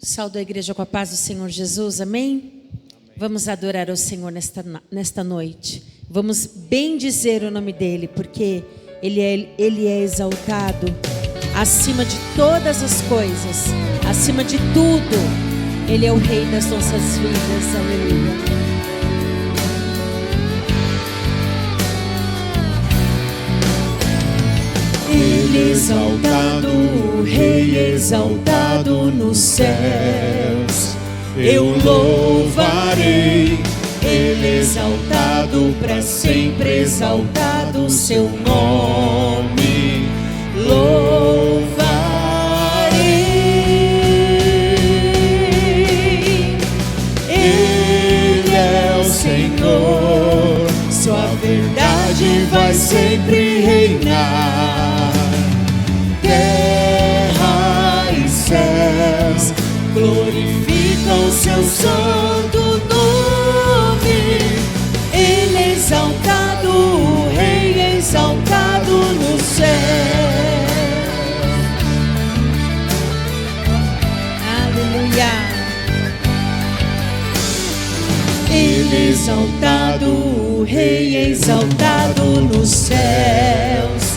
Saúdo a igreja com a paz do Senhor Jesus, amém? Vamos adorar ao Senhor nesta noite. Vamos bendizer o nome dEle, porque Ele é exaltado acima de todas as coisas, acima de tudo. Ele é o Rei das nossas vidas, aleluia. Ele exaltado, o Rei exaltado nos céus, eu louvarei. Ele exaltado, para sempre exaltado, seu nome louvarei. Ele é o Senhor, sua verdade vai sempre reinar. Terra e céus glorificam seu santo nome. Ele é exaltado, o Rei é exaltado no céu. Aleluia. Ele é exaltado, o Rei é exaltado nos céus.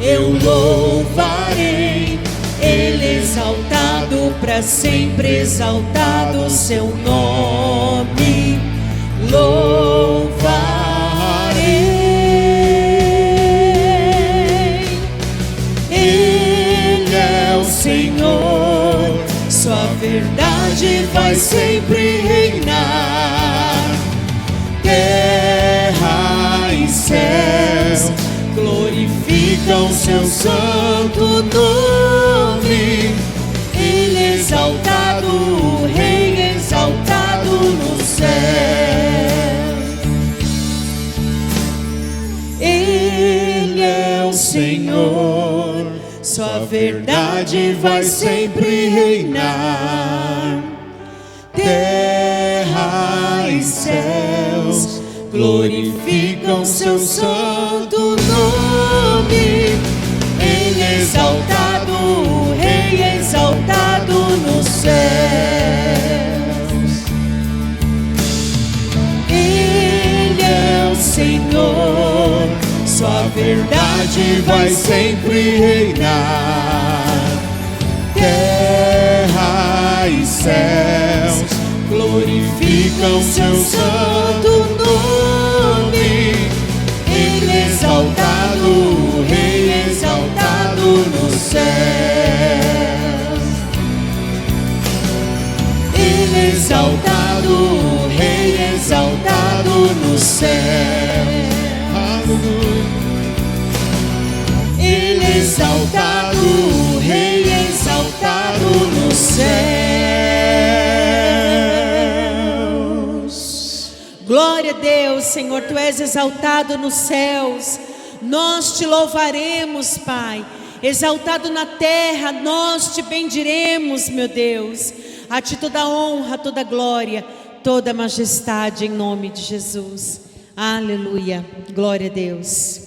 Eu louvarei, Ele exaltado, para sempre exaltado, seu nome louvarei. Ele é o Senhor, sua verdade vai sempre reinar. Terra e céus glorificam seu santo nome. Ele é exaltado, o Rei exaltado no céu. Ele é o Senhor, sua verdade vai sempre reinar. Terra e céus glorificam seu santo nome. Ele é exaltado, o Rei é exaltado nos céus. Ele é o Senhor, sua verdade vai sempre reinar. Terra e céus glorificam seu santo nome. Ele é exaltado, o Rei é exaltado nos céus. Ele é exaltado, o Rei é exaltado nos céus. Ele é exaltado, o Rei é exaltado nos céus. Glória a Deus, Senhor, Tu és exaltado nos céus. Nós Te louvaremos, Pai. Exaltado na terra, nós Te bendiremos, meu Deus. A Ti toda a honra, toda a glória, toda a majestade, em nome de Jesus. Aleluia, glória a Deus.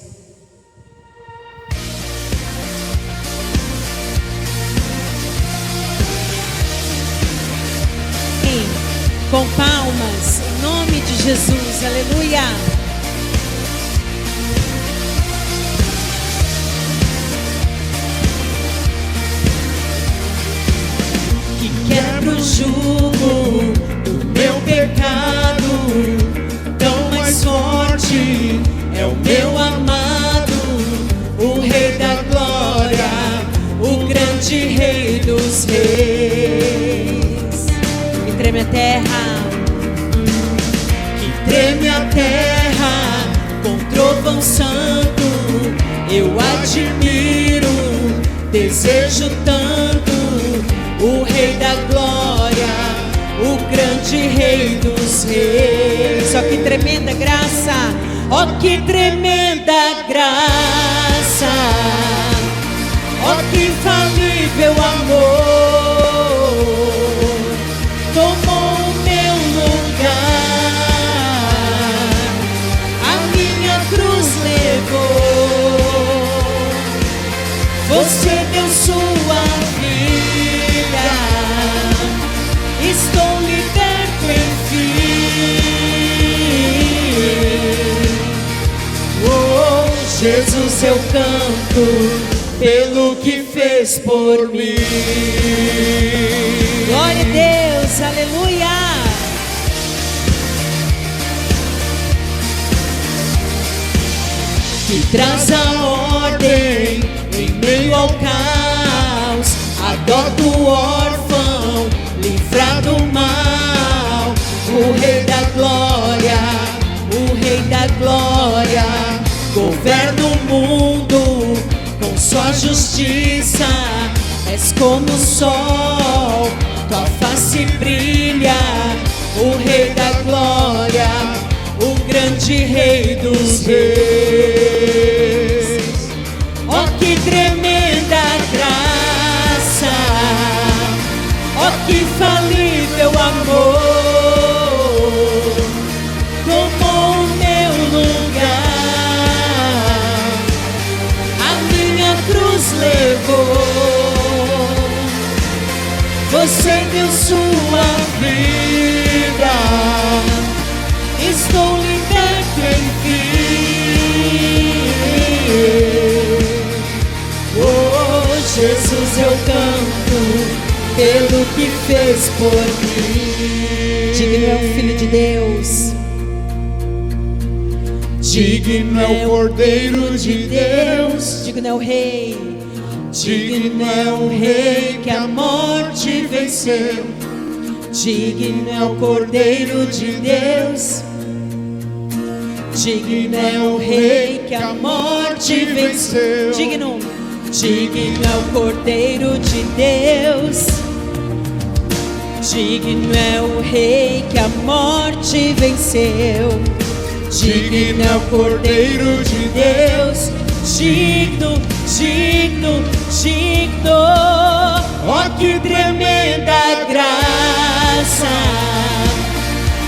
Com palmas, em nome de Jesus, aleluia. Que quebra o jugo do meu pecado, tão mais forte é o meu amado, o Rei da glória, o grande Rei dos reis. Que treme a terra, que treme a terra, com trovão santo, eu admiro, desejo tanto, o Reis. Ó, que tremenda graça, ó, que tremenda graça, ó, que infalível amor, tomou o meu lugar, a minha cruz levou. Você deu sua vida, estou liberto enfim. Oh, Jesus, eu canto pelo que fez por mim. Glória a Deus, aleluia. Que traz a ordem em meio ao caos, a dó do órfão, livrar do mal. O Rei da Glória, o Rei da Glória, governa o mundo com sua justiça. És como o sol, tua face brilha. O Rei da Glória, o grande Rei dos Reis. Oh, que tremenda graça, oh, que infalível amor, tomou o meu lugar, a minha cruz levou. Você deu sua vida, estou liberto enfim. Oh, Jesus, eu canto pelo que fez por mim. Digno é o Filho de Deus, digno é o Cordeiro de Deus, digno é o Rei, digno é o Rei que a morte venceu. Digno é o Cordeiro de Deus, digno é o Rei que a morte venceu. Digno, digno é o Cordeiro de Deus, digno é o Rei que a morte venceu. Digno é o Cordeiro de Deus, digno, digno, digno. Oh, que tremenda graça,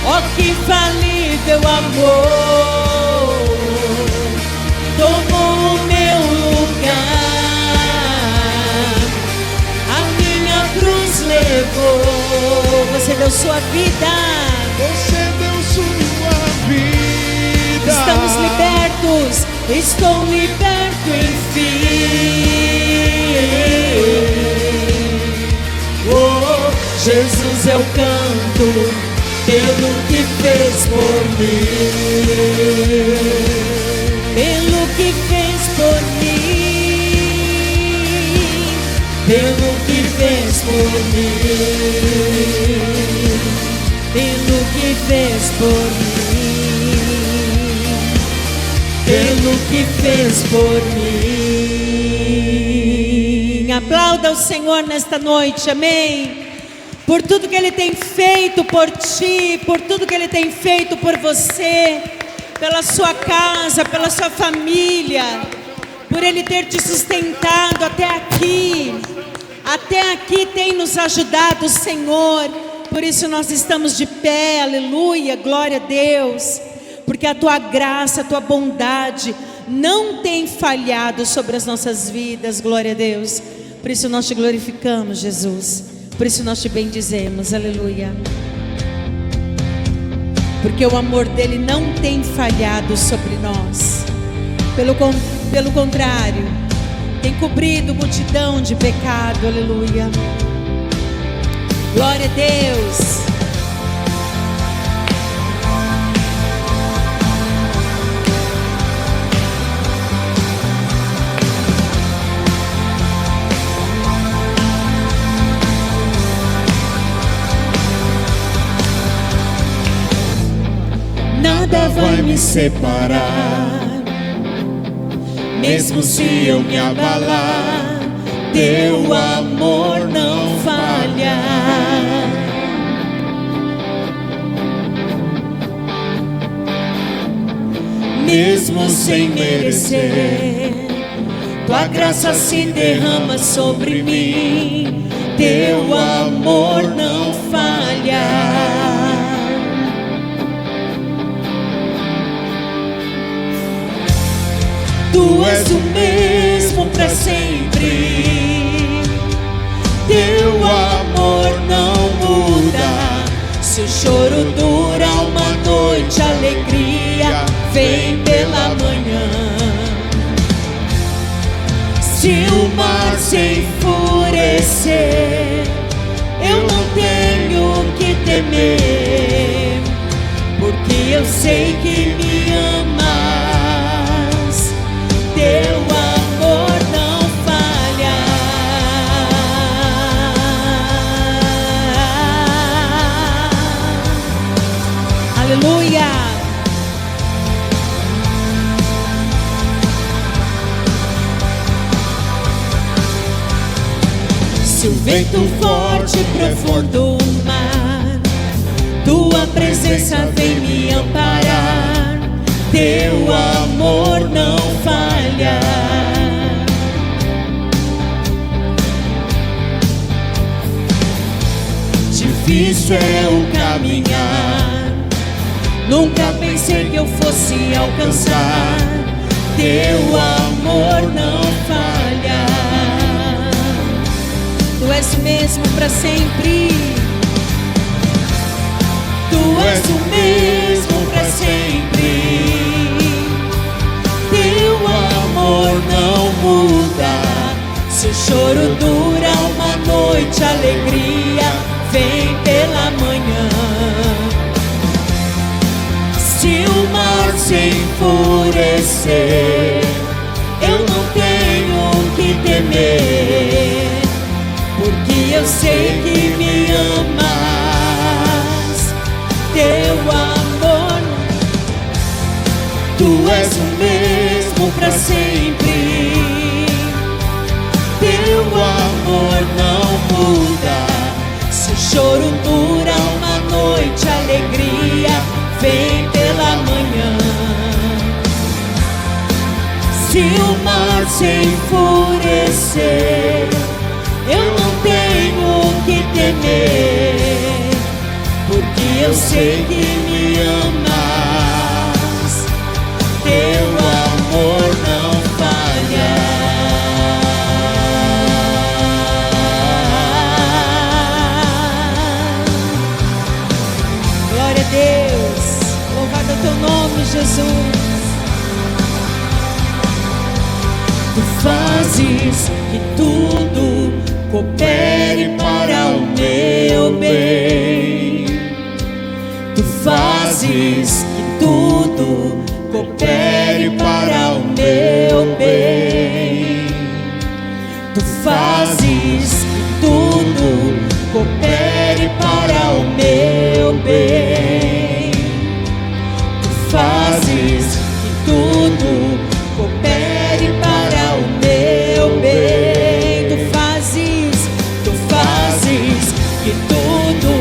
oh, que infalível amor, tomou o meu lugar, a minha cruz levou. Você deu sua vida, você deu sua vida. Estamos libertos, estou liberto enfim. Oh, Jesus, eu canto pelo que fez por mim, pelo que fez por mim, pelo que fez por mim, pelo que fez por mim, pelo que fez por mim. Aplauda o Senhor nesta noite, amém? Por tudo que Ele tem feito por ti, por tudo que Ele tem feito por você, pela sua casa, pela sua família, por Ele ter te sustentado até aqui. Até aqui tem nos ajudado o Senhor. Por isso nós estamos de pé, aleluia, glória a Deus. Porque a tua graça, a tua bondade não tem falhado sobre as nossas vidas, glória a Deus. Por isso nós te glorificamos, Jesus. Por isso nós te bendizemos, aleluia. Porque o amor dele não tem falhado sobre nós. Pelo contrário, tem cobrido multidão de pecado, aleluia. Glória a Deus. Nada vai me separar, mesmo se eu me abalar, teu amor não falha. mesmo sem merecer. Tua graça se derrama sobre mim, teu amor não falha. Tu és o mesmo para sempre, teu amor não muda. Se o choro dura uma noite, a alegria vem pela manhã. Se o mar se enfurecer, eu não tenho que temer, porque eu sei que me amas, teu amor não falha. Aleluia! Se o vento forte e profundo o mar, tua presença vem me amparar, teu amor não falha. Difícil é o caminhar, nunca pensei que eu fosse alcançar, teu amor não falha. Tu és o mesmo para sempre, tu és o mesmo para sempre, teu amor não muda. Se o choro dura uma noite, a alegria vem pela manhã. Se o mar se enfurecer, eu não tenho que temer, porque eu sei que me amas, teu amor. Tu és o mesmo para sempre, teu amor não muda. Se o choro dura uma noite, a alegria vem pela manhã. Se o mar se enfurecer, eu não tenho que temer, porque eu sei que me amas, teu amor não falha. Glória a Deus, louvado é o teu nome, Jesus. Tu fazes que tudo coopere para o meu bem. Tu fazes que tudo coopere para o meu bem. Tu fazes que tudo coopere para o meu bem. Tu fazes que tudo coopere para o meu bem. Tu fazes que tudo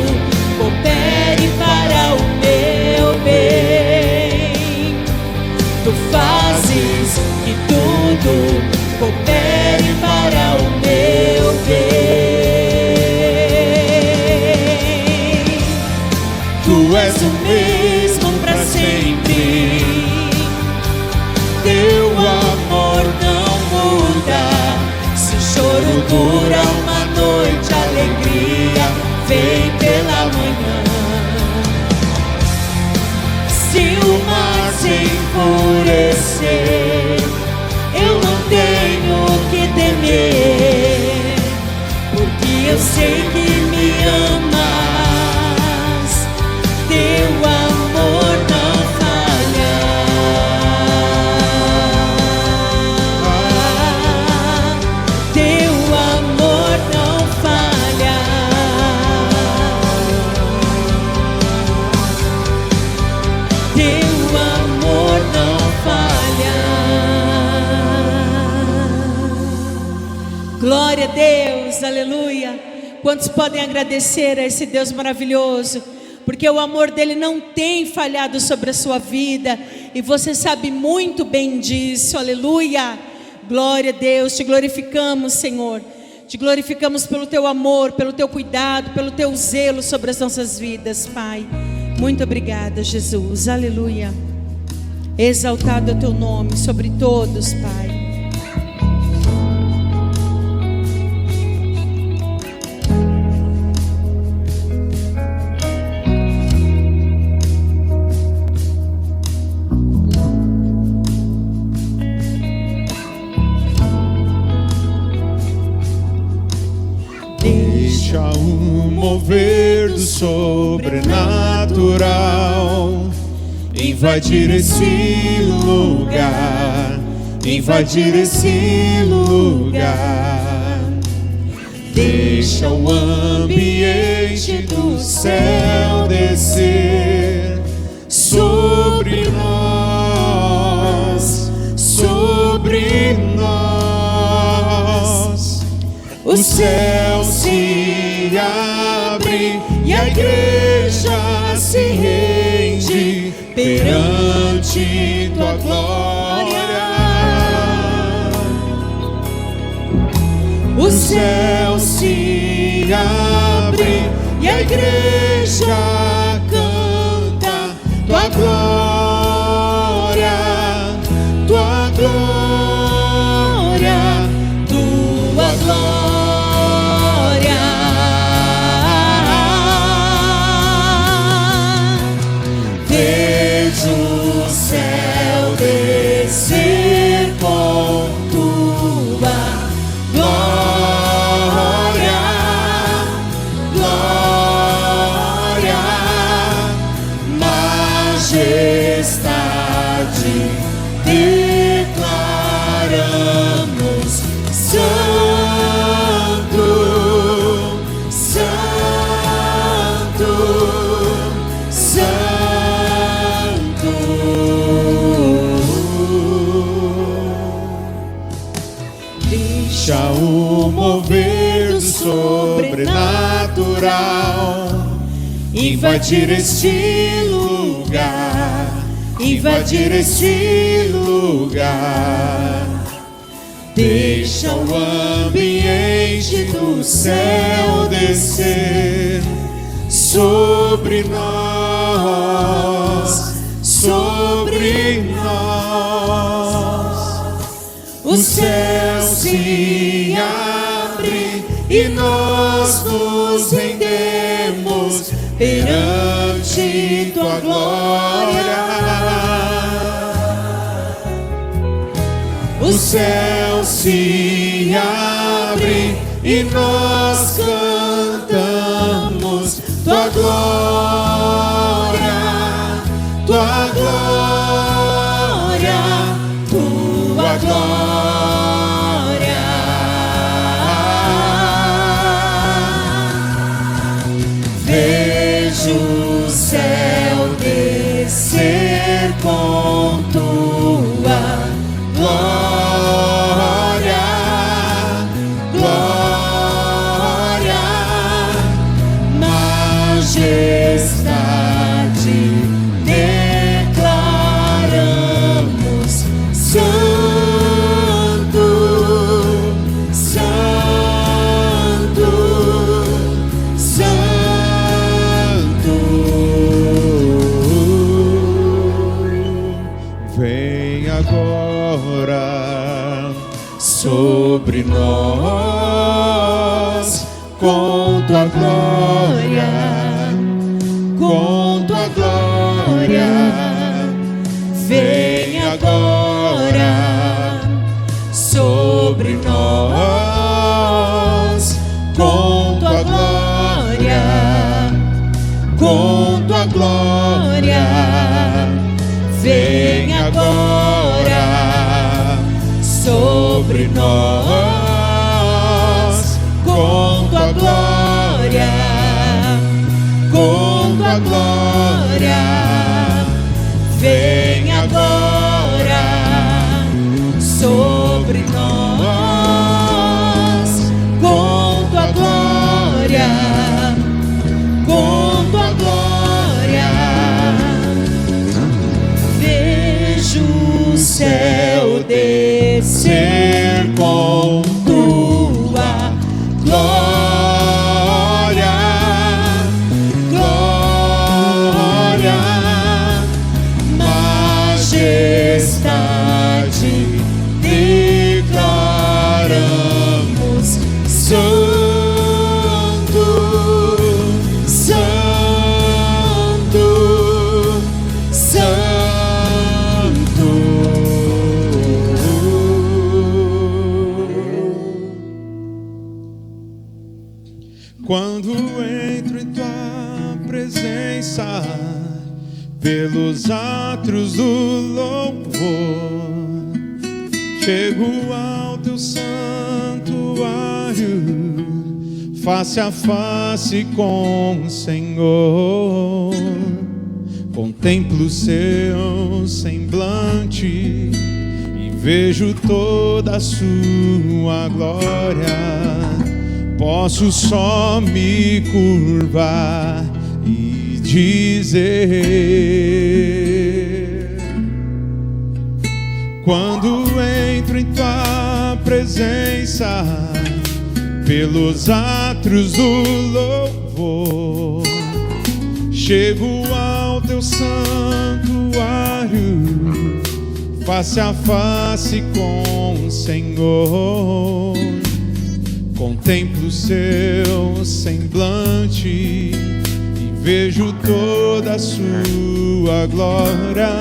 coopere para o meu bem. Tu fazes que tudo coopere para o meu bem. Tu és o mesmo para sempre, teu amor não muda. Se o choro dura uma noite, a alegria vem pela manhã. Se o mar se enfurecer, eu não tenho que temer, porque eu sei que me amas, teu amor não falha. Teu amor não falha. Teu amor não falha. Glória a Deus, aleluia. Quantos podem agradecer a esse Deus maravilhoso porque o amor dele não tem falhado sobre a sua vida, e você sabe muito bem disso, aleluia. Glória a Deus, te glorificamos, Senhor, te glorificamos pelo teu amor, pelo teu cuidado, pelo teu zelo sobre as nossas vidas, Pai. Muito obrigada, Jesus, aleluia. Exaltado é o teu nome sobre todos, Pai. Deixa o mover do sobrenatural invadir esse lugar, invadir esse lugar. Deixa o ambiente do céu descer sobre nós, sobre nós. O céu se abre e a igreja se rende perante tua glória. O céu se abre e a igreja canta tua glória, tua glória, tua glória. O céu descer com tua glória, glória, majestade, declaramos santo, santo, santo. Deixa o mover do sobrenatural invadir este lugar, invadir este lugar. Deixa o ambiente do céu descer sobre nós, sobre nós. O céu se abre e nós nos rendemos perante tua glória. O céu se abre e nós cantamos tua glória, tua glória, tua glória. Vejo o céu descer com tua glória, glória, majestade, declaramos santo, santo, santo. Vem agora sobre nós com tua glória, com tua glória. Vem agora sobre nós com tua glória, com tua glória. Vem agora sobre nós com tua glória, com tua glória. Vem agora sobre nós com tua glória, com tua glória. céu descer com tua glória, glória, majestade, declaramos Santo, Santo, Santo. Quando entro em tua presença, pelos atos do louvor, chego ao teu santuário, face a face com o Senhor. Contemplo o seu semblante e vejo toda a sua glória. Posso só me curvar e dizer: quando entro em tua presença, pelos atos do louvor, chego ao teu santuário, face a face com o Senhor. Contemplo o seu semblante e vejo toda a sua glória.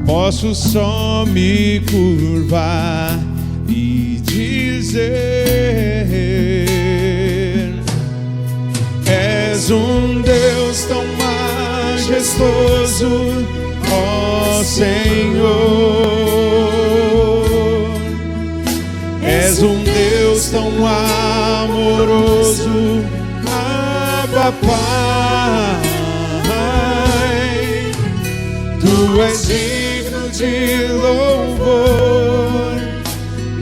Posso só me curvar e dizer: és um Deus tão majestoso, ó Senhor. És um Deus tão amoroso, Abba Pai. Tu és digno de louvor,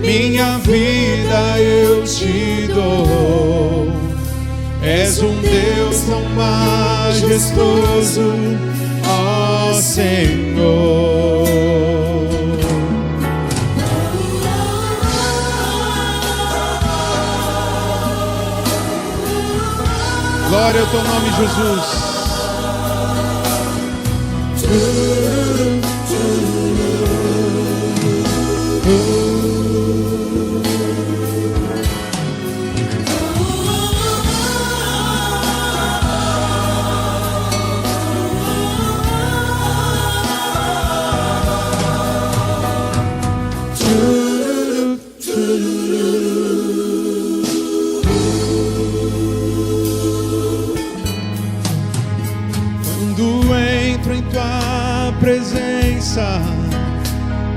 minha vida eu te dou. És um Deus tão majestoso, ó Senhor. Glória ao teu nome, Jesus. Presença,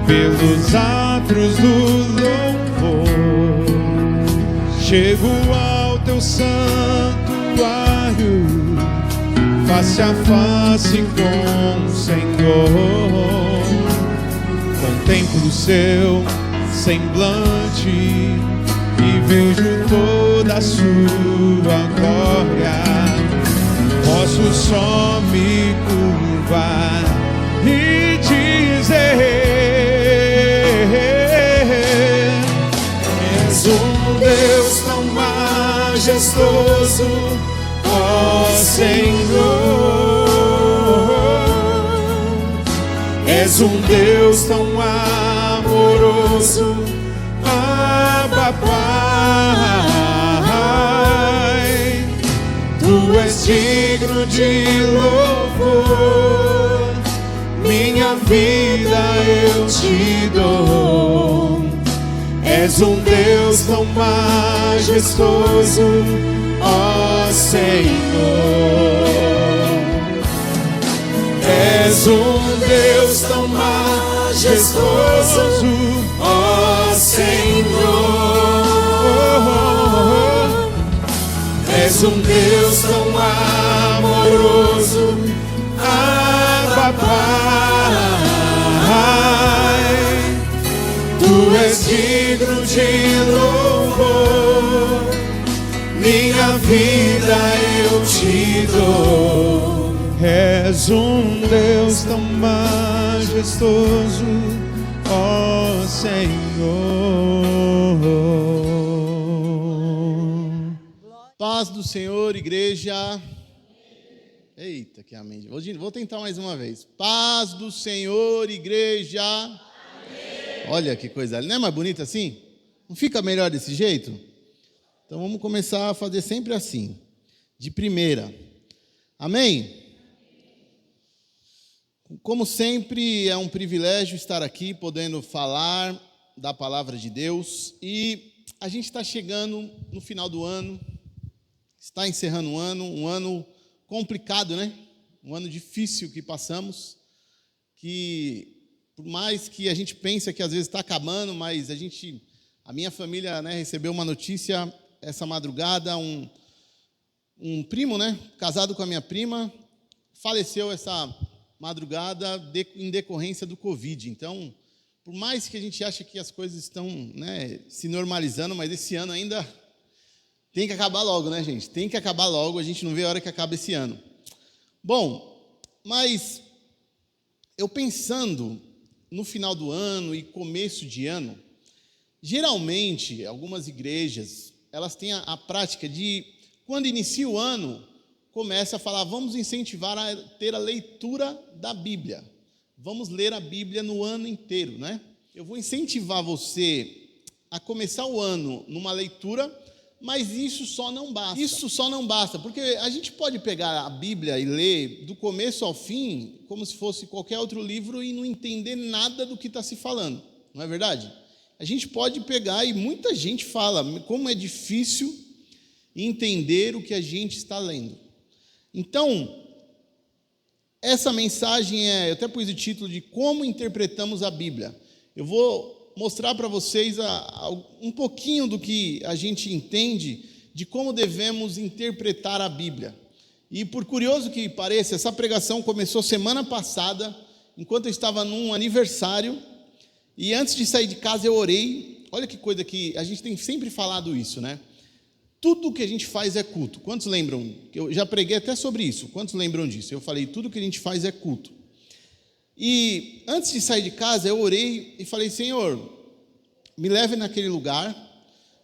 pelos atos do louvor, chego ao teu santuário, face a face com o Senhor. Contemplo o seu semblante e vejo toda a sua glória. Posso só me curvar e dizer: és um Deus tão majestoso, ó Senhor. És um Deus tão amoroso, Abba Pai. Tu és digno de louvor, minha vida eu te dou. És um Deus tão majestoso, ó Senhor. És um Deus tão majestoso, ó Senhor. És um Deus tão amoroso, Abba Pai. Tu és digno de louvor, minha vida eu te dou. És um Deus tão majestoso, ó Senhor. Paz do Senhor, igreja. Eita, que amém. Vou tentar mais uma vez. Paz do Senhor, igreja. Amém. Olha que coisa, não é mais bonito assim? Não fica melhor desse jeito? Então vamos começar a fazer sempre assim, de primeira. Amém? Como sempre, é um privilégio estar aqui, podendo falar da palavra de Deus. E a gente está chegando no final do ano, está encerrando um ano complicado, né? Um ano difícil que passamos, que por mais que a gente pense que às vezes está acabando, mas a minha família, né, recebeu uma notícia essa madrugada, um primo, né, casado com a minha prima, faleceu essa madrugada em decorrência do Covid. Então, por mais que a gente ache que as coisas estão, né, se normalizando, mas esse ano ainda tem que acabar logo, né, gente? Tem que acabar logo, a gente não vê a hora que acaba esse ano. Bom, mas eu pensando no final do ano e começo de ano, geralmente, algumas igrejas, elas têm a prática de, quando inicia o ano, começa a falar, vamos incentivar a ter a leitura da Bíblia. Vamos ler a Bíblia no ano inteiro, né? Eu vou incentivar você a começar o ano numa leitura, mas isso só não basta. Isso só não basta, porque a gente pode pegar a Bíblia e ler do começo ao fim, como se fosse qualquer outro livro, e não entender nada do que está se falando, não é verdade? A gente pode pegar, e muita gente fala, como é difícil entender o que a gente está lendo. Então, essa mensagem eu até pus o título de Como Interpretamos a Bíblia. Eu vou mostrar para vocês um pouquinho do que a gente entende de como devemos interpretar a Bíblia. E por curioso que pareça, essa pregação começou semana passada, enquanto eu estava num aniversário, e antes de sair de casa eu orei. Olha que coisa que a gente tem sempre falado isso, né? Tudo que a gente faz é culto. Quantos lembram? Eu já preguei até sobre isso. Quantos lembram disso? Eu falei, tudo que a gente faz é culto. E antes de sair de casa, eu orei e falei, Senhor, me leve naquele lugar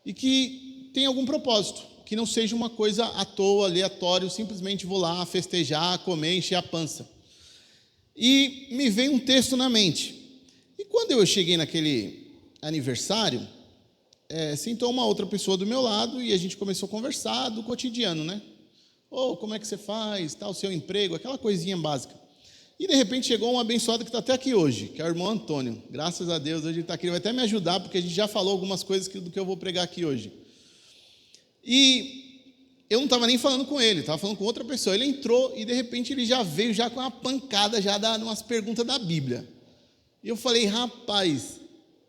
e que tenha algum propósito, que não seja uma coisa à toa, aleatório, simplesmente vou lá festejar, comer, encher a pança. E me veio um texto na mente. E quando eu cheguei naquele aniversário, sentou uma outra pessoa do meu lado e a gente começou a conversar do cotidiano, né? Como é que você faz, o seu emprego, aquela coisinha básica. E de repente chegou um abençoado que está até aqui hoje, que é o irmão Antônio. Graças a Deus, hoje ele está aqui, ele vai até me ajudar, porque a gente já falou algumas coisas do que eu vou pregar aqui hoje. E eu não estava nem falando com ele, estava falando com outra pessoa. Ele entrou e de repente ele já veio já com uma pancada, já dando umas perguntas da Bíblia. E eu falei, rapaz,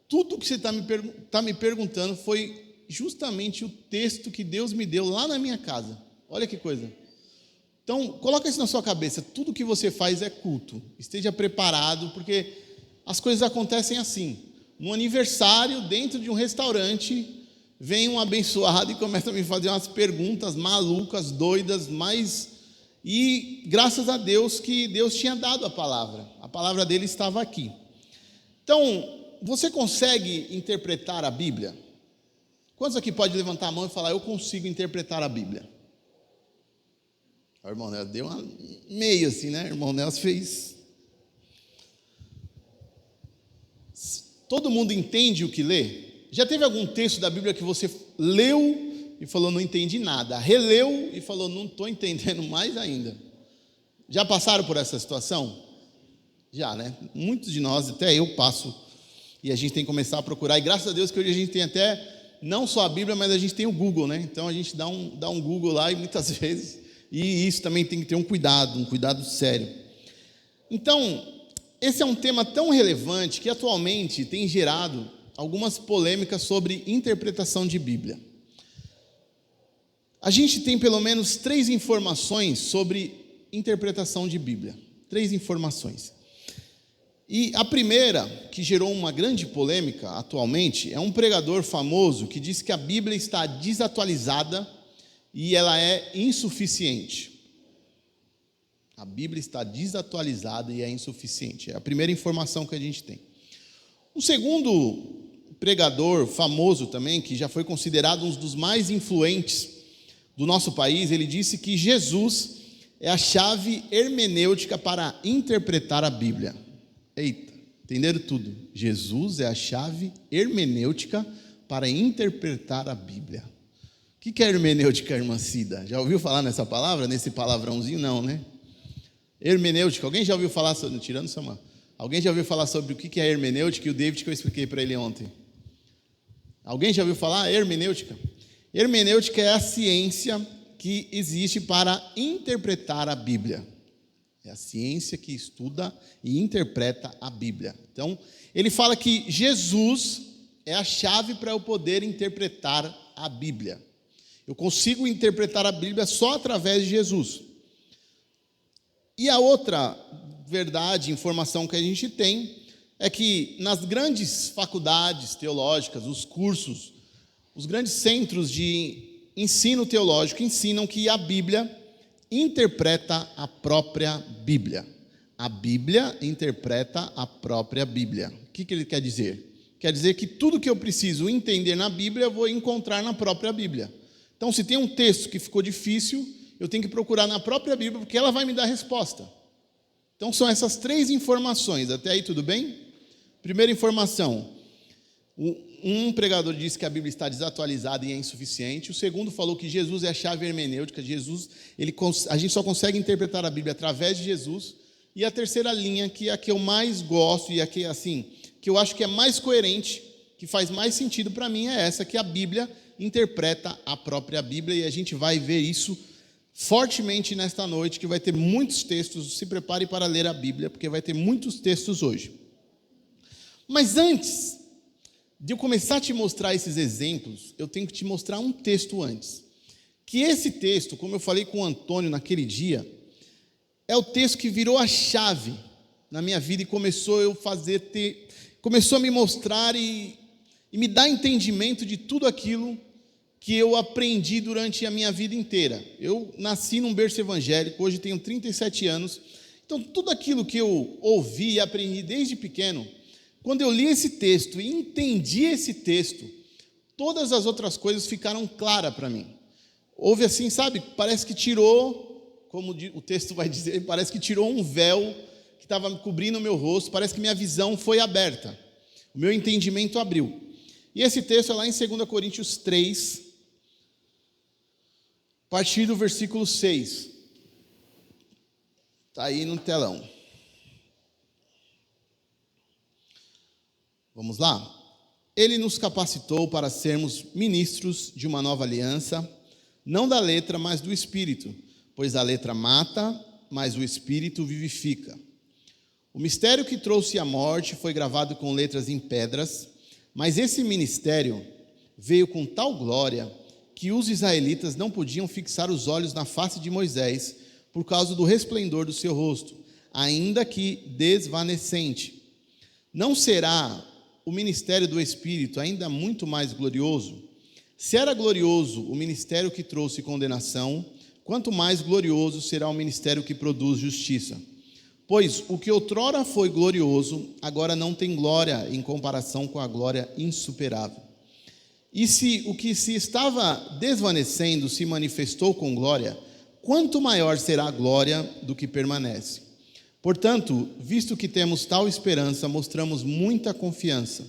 tudo que você está me perguntando foi justamente o texto que Deus me deu lá na minha casa. Olha que coisa. Então, coloca isso na sua cabeça, tudo que você faz é culto. Esteja preparado, porque as coisas acontecem assim. No aniversário, dentro de um restaurante, vem um abençoado e começa a me fazer umas perguntas malucas, doidas, e graças a Deus que Deus tinha dado a palavra dele estava aqui. Então, você consegue interpretar a Bíblia? Quantos aqui pode levantar a mão e falar, eu consigo interpretar a Bíblia? O irmão Nelson deu uma meio assim, né? O irmão Nelson fez. Todo mundo entende o que lê? Já teve algum texto da Bíblia que você leu e falou, não entendi nada? Releu e falou, não estou entendendo mais ainda? Já passaram por essa situação? Já, né? Muitos de nós, até eu passo, e a gente tem que começar a procurar, e graças a Deus que hoje a gente tem até, não só a Bíblia, mas a gente tem o Google, né? Então a gente dá um Google lá e muitas vezes, e isso também tem que ter um cuidado sério. Então, esse é um tema tão relevante que atualmente tem gerado algumas polêmicas sobre interpretação de Bíblia. A gente tem pelo menos 3 informações sobre interpretação de Bíblia. 3 informações. E a primeira, que gerou uma grande polêmica atualmente, é um pregador famoso que diz que a Bíblia está desatualizada e ela é insuficiente. A Bíblia está desatualizada e é insuficiente. É a primeira informação que a gente tem. Um segundo pregador famoso também, que já foi considerado um dos mais influentes do nosso país, ele disse que Jesus é a chave hermenêutica para interpretar a Bíblia. Eita, entenderam tudo? Jesus é a chave hermenêutica para interpretar a Bíblia. O que é hermenêutica, irmã Cida? Já ouviu falar nessa palavra, nesse palavrãozinho? Não, né? Hermenêutica, alguém já ouviu falar sobre, tirando essa mão, alguém já ouviu falar sobre o que é hermenêutica? E o David que eu expliquei para ele ontem. Alguém já ouviu falar hermenêutica? Hermenêutica é a ciência que existe para interpretar a Bíblia. É a ciência que estuda e interpreta a Bíblia. Então, ele fala que Jesus é a chave para eu poder interpretar a Bíblia. Eu consigo interpretar a Bíblia só através de Jesus. E a outra verdade, informação que a gente tem, é que nas grandes faculdades teológicas, os cursos, os grandes centros de ensino teológico ensinam que a Bíblia interpreta a própria Bíblia. A Bíblia interpreta a própria Bíblia. O que ele quer dizer? Quer dizer que tudo que eu preciso entender na Bíblia, eu vou encontrar na própria Bíblia. Então, se tem um texto que ficou difícil, eu tenho que procurar na própria Bíblia, porque ela vai me dar a resposta. Então, são essas 3 informações. Até aí, tudo bem? Primeira informação. Um pregador disse que a Bíblia está desatualizada e é insuficiente. O segundo falou que Jesus é a chave hermenêutica. A gente só consegue interpretar a Bíblia através de Jesus. E a terceira linha, que é a que eu mais gosto e a que, assim, que eu acho que é mais coerente, que faz mais sentido para mim, é essa, que a Bíblia interpreta a própria Bíblia. E a gente vai ver isso fortemente nesta noite, que vai ter muitos textos. Se prepare para ler a Bíblia, porque vai ter muitos textos hoje. Mas antes de eu começar a te mostrar esses exemplos, eu tenho que te mostrar um texto antes. Que esse texto, como eu falei com o Antônio naquele dia, é o texto que virou a chave na minha vida e começou a me mostrar e me dar entendimento de tudo aquilo que eu aprendi durante a minha vida inteira. Eu nasci num berço evangélico, hoje tenho 37 anos, então tudo aquilo que eu ouvi e aprendi desde pequeno, quando eu li esse texto e entendi esse texto, todas as outras coisas ficaram claras para mim. Houve assim, sabe, parece que tirou, como o texto vai dizer, parece que tirou um véu que estava cobrindo o meu rosto, parece que minha visão foi aberta, o meu entendimento abriu. E esse texto é lá em 2 Coríntios 3, a partir do versículo 6. Está aí no telão. Vamos lá? Ele nos capacitou para sermos ministros de uma nova aliança, não da letra, mas do Espírito, pois a letra mata, mas o Espírito vivifica. O mistério que trouxe a morte foi gravado com letras em pedras, mas esse ministério veio com tal glória que os israelitas não podiam fixar os olhos na face de Moisés por causa do resplendor do seu rosto, ainda que desvanecente. Não será o ministério do Espírito ainda muito mais glorioso? Se era glorioso o ministério que trouxe condenação, quanto mais glorioso será o ministério que produz justiça. Pois o que outrora foi glorioso, agora não tem glória em comparação com a glória insuperável. E se o que se estava desvanecendo se manifestou com glória, quanto maior será a glória do que permanece. Portanto, visto que temos tal esperança, mostramos muita confiança.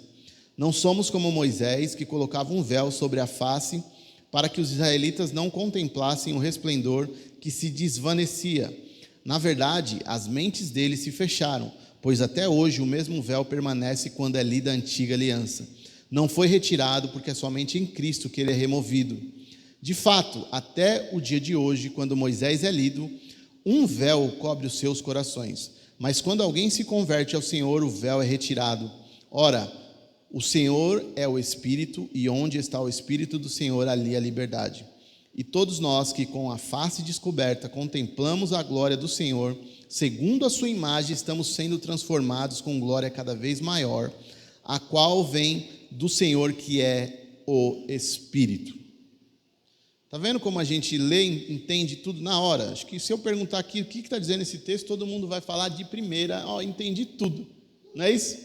Não somos como Moisés, que colocava um véu sobre a face, para que os israelitas não contemplassem o resplendor que se desvanecia. Na verdade, as mentes deles se fecharam, pois até hoje o mesmo véu permanece quando é lida a antiga aliança. Não foi retirado, porque é somente em Cristo que ele é removido. De fato, até o dia de hoje, quando Moisés é lido, um véu cobre os seus corações. Mas quando alguém se converte ao Senhor, o véu é retirado. Ora, o Senhor é o Espírito, e onde está o Espírito do Senhor, ali a liberdade. E todos nós que com a face descoberta contemplamos a glória do Senhor, segundo a sua imagem, estamos sendo transformados com glória cada vez maior, a qual vem do Senhor, que é o Espírito. Está vendo como a gente lê e entende tudo na hora? Acho que se eu perguntar aqui o que está dizendo esse texto, todo mundo vai falar de primeira, entendi tudo, não é isso?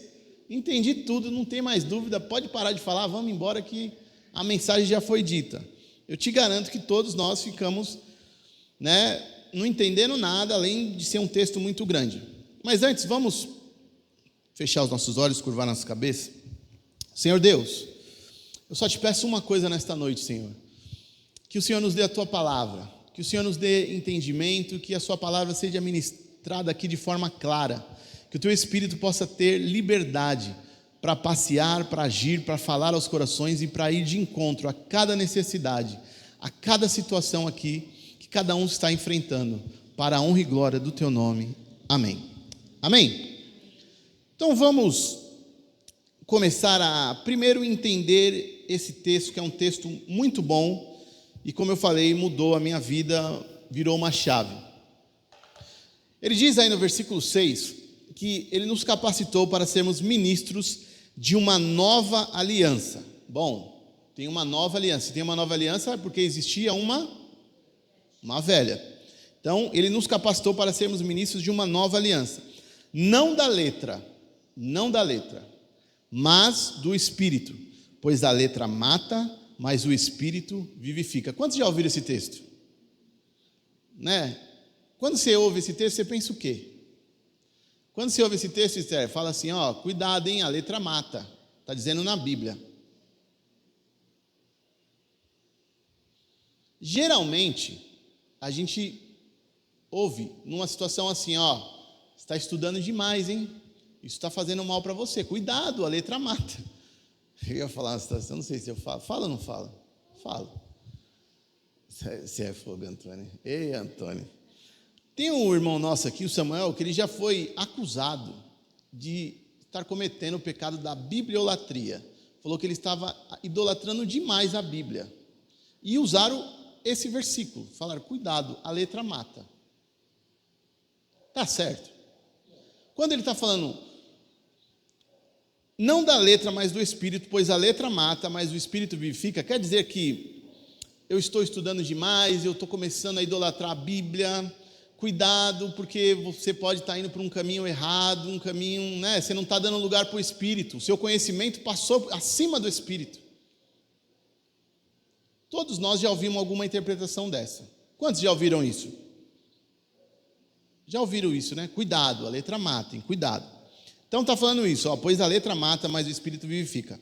entendi tudo, não tem mais dúvida, pode parar de falar, vamos embora que a mensagem já foi dita. Eu te garanto que todos nós ficamos, não entendendo nada, além de ser um texto muito grande. Mas antes, vamos fechar os nossos olhos, curvar nossa cabeça. Senhor Deus, eu só te peço uma coisa nesta noite, Senhor, que o Senhor nos dê a Tua palavra, que o Senhor nos dê entendimento, que a Sua palavra seja ministrada aqui de forma clara, que o Teu Espírito possa ter liberdade para passear, para agir, para falar aos corações e para ir de encontro a cada necessidade, a cada situação aqui que cada um está enfrentando, para a honra e glória do Teu nome. Amém. Amém? Então vamos começar a primeiro entender esse texto, que é um texto muito bom e, como eu falei, mudou a minha vida, virou uma chave. Ele diz aí no versículo 6 que Ele nos capacitou para sermos ministros de uma nova aliança. Bom, tem uma nova aliança. Se tem uma nova aliança é porque existia uma velha. Então, Ele nos capacitou para sermos ministros de uma nova aliança. Não da letra, mas do Espírito, pois a letra mata, mas o Espírito vivifica. Quantos já ouviram esse texto? Quando você ouve esse texto, você pensa o quê? Quando você ouve esse texto, Esther, fala assim, cuidado, hein, a letra mata, está dizendo na Bíblia. Geralmente, a gente ouve numa situação assim, você está estudando demais, hein? Isso está fazendo mal para você. Cuidado, a letra mata. Eu ia falar uma situação, não sei se eu falo. Fala ou não fala? Falo. Você é fogo, Antônio. Ei, Antônio. Tem um irmão nosso aqui, o Samuel, que ele já foi acusado de estar cometendo o pecado da bibliolatria. Falou que ele estava idolatrando demais a Bíblia. E usaram esse versículo. Falaram, cuidado, a letra mata. Tá certo. Quando ele está falando não da letra, mas do Espírito, pois a letra mata, mas o Espírito vivifica, quer dizer que eu estou estudando demais, eu estou começando a idolatrar a Bíblia, cuidado, porque você pode estar indo por um caminho errado, um caminho, você não está dando lugar para o Espírito, o seu conhecimento passou acima do Espírito. Todos nós já ouvimos alguma interpretação dessa. Quantos já ouviram isso? Já ouviram isso, Cuidado, a letra mata, hein? Cuidado. Então está falando isso, pois a letra mata, mas o Espírito vivifica.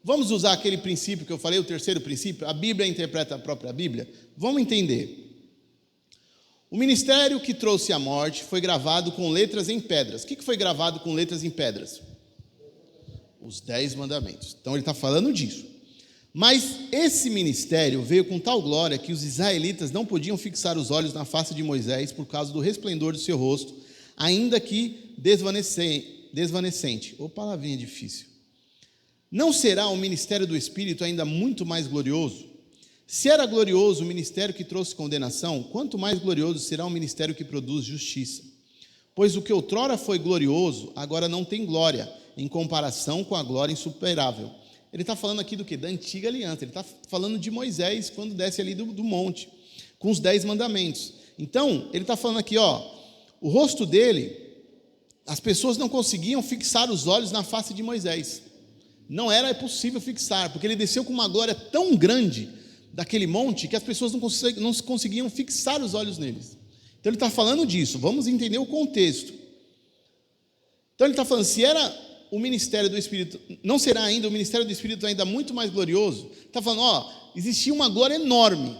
Vamos usar aquele princípio que eu falei, o terceiro princípio, a Bíblia interpreta a própria Bíblia. Vamos entender. O ministério que trouxe a morte foi gravado com letras em pedras. O que foi gravado com letras em pedras? Os 10 mandamentos. Então ele está falando disso. Mas esse ministério veio com tal glória que os israelitas não podiam fixar os olhos na face de Moisés por causa do resplendor do seu rosto, ainda que desvanecente. Ô, palavrinha difícil. Não será o ministério do Espírito ainda muito mais glorioso? Se era glorioso o ministério que trouxe condenação, quanto mais glorioso será o ministério que produz justiça? Pois o que outrora foi glorioso, agora não tem glória, em comparação com a glória insuperável. Ele está falando aqui do quê? Da antiga aliança. Ele está falando de Moisés, quando desce ali do monte, com os 10 mandamentos. Então, ele está falando aqui, o rosto dele, as pessoas não conseguiam fixar os olhos na face de Moisés. Não era possível fixar, porque ele desceu com uma glória tão grande daquele monte, que as pessoas não conseguiam fixar os olhos neles. Então ele está falando disso, vamos entender o contexto. Então ele está falando, se era o ministério do Espírito, não será ainda o ministério do Espírito ainda muito mais glorioso? Está falando, existia uma glória enorme,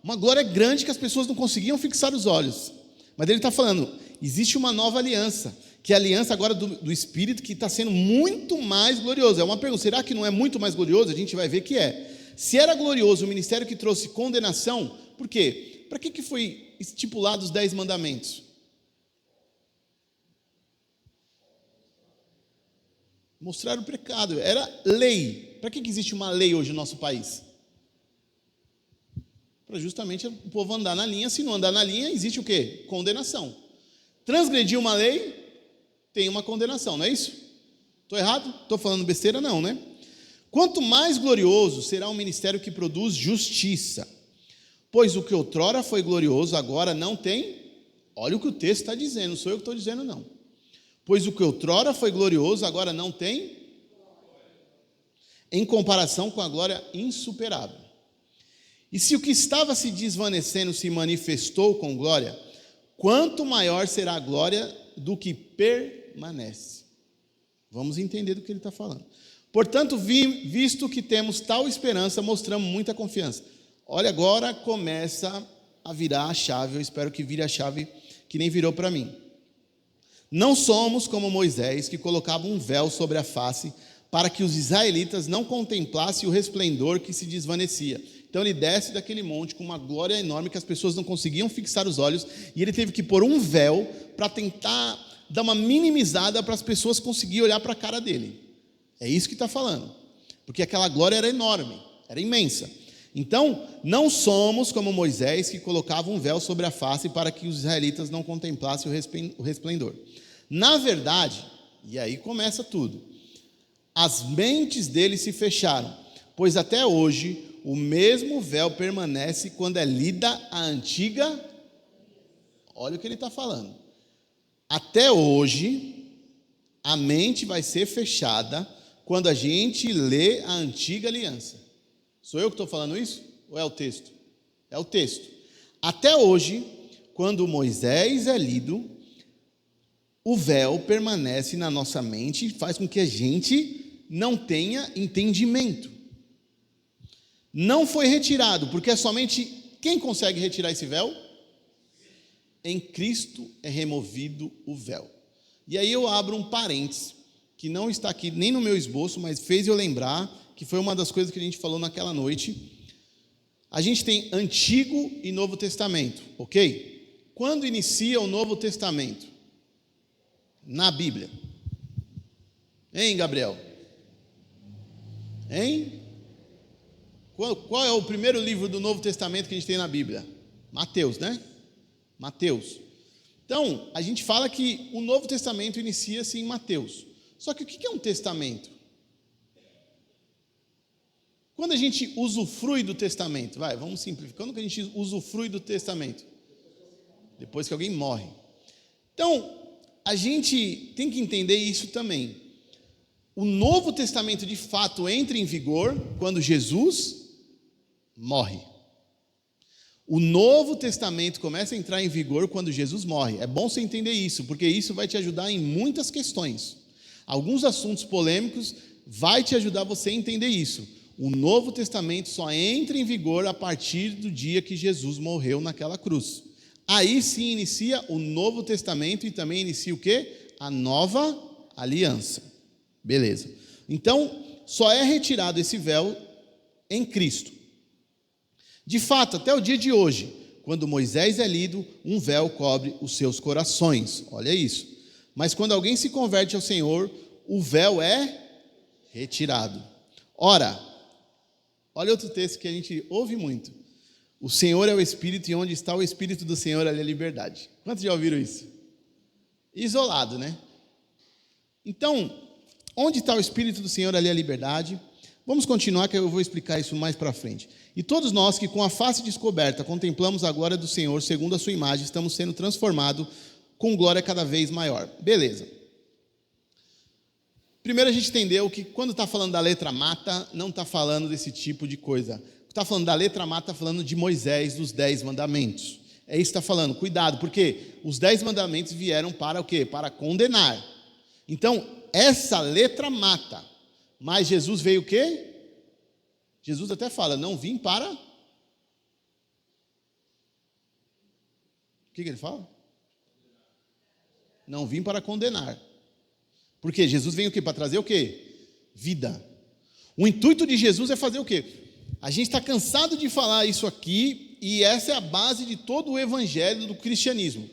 uma glória grande que as pessoas não conseguiam fixar os olhos. Mas ele está falando, existe uma nova aliança, que é a aliança agora do Espírito, que está sendo muito mais glorioso. É uma pergunta, será que não é muito mais glorioso? A gente vai ver que é. Se era glorioso o ministério que trouxe condenação, por quê? Para que foi estipulado os 10 mandamentos? Mostrar o pecado, era lei. Para que existe uma lei hoje no nosso país? Para justamente o povo andar na linha. Se não andar na linha, existe o quê? Condenação. Transgredir uma lei, tem uma condenação, não é isso? Estou errado? Estou falando besteira? Não, né? Quanto mais glorioso será o ministério que produz justiça, pois o que outrora foi glorioso, agora não tem. Olha o que o texto está dizendo, não sou eu que estou dizendo, não. Pois o que outrora foi glorioso, agora não tem em comparação com a glória insuperável. E se o que estava se desvanecendo se manifestou com glória, quanto maior será a glória do que permanece. Vamos entender do que ele está falando. Portanto, visto que temos tal esperança, mostramos muita confiança. Olha, agora começa a virar a chave, eu espero que vire a chave que nem virou para mim. Não somos como Moisés, que colocava um véu sobre a face, para que os israelitas não contemplassem o resplendor que se desvanecia. Então ele desce daquele monte com uma glória enorme que as pessoas não conseguiam fixar os olhos, e ele teve que pôr um véu para tentar dar uma minimizada para as pessoas conseguirem olhar para a cara dele. É isso que está falando, porque aquela glória era enorme, era imensa. Então, não somos como Moisés, que colocava um véu sobre a face para que os israelitas não contemplassem o resplendor. Na verdade, e aí começa tudo, as mentes deles se fecharam, pois até hoje o mesmo véu permanece quando é lida a antiga. Olha o que ele está falando. Até hoje, a mente vai ser fechada quando a gente lê a antiga aliança. Sou eu que estou falando isso? Ou é o texto? É o texto. Até hoje, quando Moisés é lido, o véu permanece na nossa mente e faz com que a gente não tenha entendimento. Não foi retirado, porque é somente quem consegue retirar esse véu? Em Cristo é removido o véu. E aí eu abro um parênteses, que não está aqui nem no meu esboço, mas fez eu lembrar, que foi uma das coisas que a gente falou naquela noite. A gente tem Antigo e Novo Testamento, ok? Quando inicia o Novo Testamento? Na Bíblia. Hein, Gabriel? Hein? Qual é o primeiro livro do Novo Testamento que a gente tem na Bíblia? Mateus, né? Mateus. Então, a gente fala que o Novo Testamento inicia-se em Mateus. Só que o que é um testamento? Quando a gente usufrui do testamento, vamos simplificar. Quando que a gente usufrui do testamento? Depois que alguém morre. Então, a gente tem que entender isso também. O Novo Testamento, de fato, entra em vigor quando Jesus morre. O Novo Testamento começa a entrar em vigor quando Jesus morre. É bom você entender isso, porque isso vai te ajudar em muitas questões. Alguns assuntos polêmicos vai te ajudar você a entender isso. O Novo Testamento só entra em vigor a partir do dia que Jesus morreu naquela cruz. Aí sim inicia o Novo Testamento e também inicia o quê? A nova aliança. Beleza. Então, só é retirado esse véu em Cristo. De fato, até o dia de hoje, quando Moisés é lido, um véu cobre os seus corações. Olha isso. Mas quando alguém se converte ao Senhor, o véu é retirado. Ora, olha outro texto que a gente ouve muito. O Senhor é o Espírito, e onde está o Espírito do Senhor, ali é a liberdade. Quantos já ouviram isso? Isolado, né? Então, onde está o Espírito do Senhor, ali é a liberdade. Vamos continuar, que eu vou explicar isso mais para frente. E todos nós que com a face descoberta contemplamos a glória do Senhor, segundo a sua imagem, estamos sendo transformados com glória cada vez maior. Beleza. Primeiro a gente entendeu que quando está falando da letra mata, não está falando desse tipo de coisa. Está falando da letra mata, está falando de Moisés, dos 10 mandamentos. É isso que está falando, cuidado, porque os 10 mandamentos vieram para o quê? Para condenar. Então, essa letra mata. Mas Jesus veio o quê? Jesus até fala, não vim para... O que ele fala? Não vim para condenar. Porque Jesus vem o quê? Para trazer o quê? Vida. O intuito de Jesus é fazer o quê? A gente está cansado de falar isso aqui, e essa é a base de todo o evangelho do cristianismo.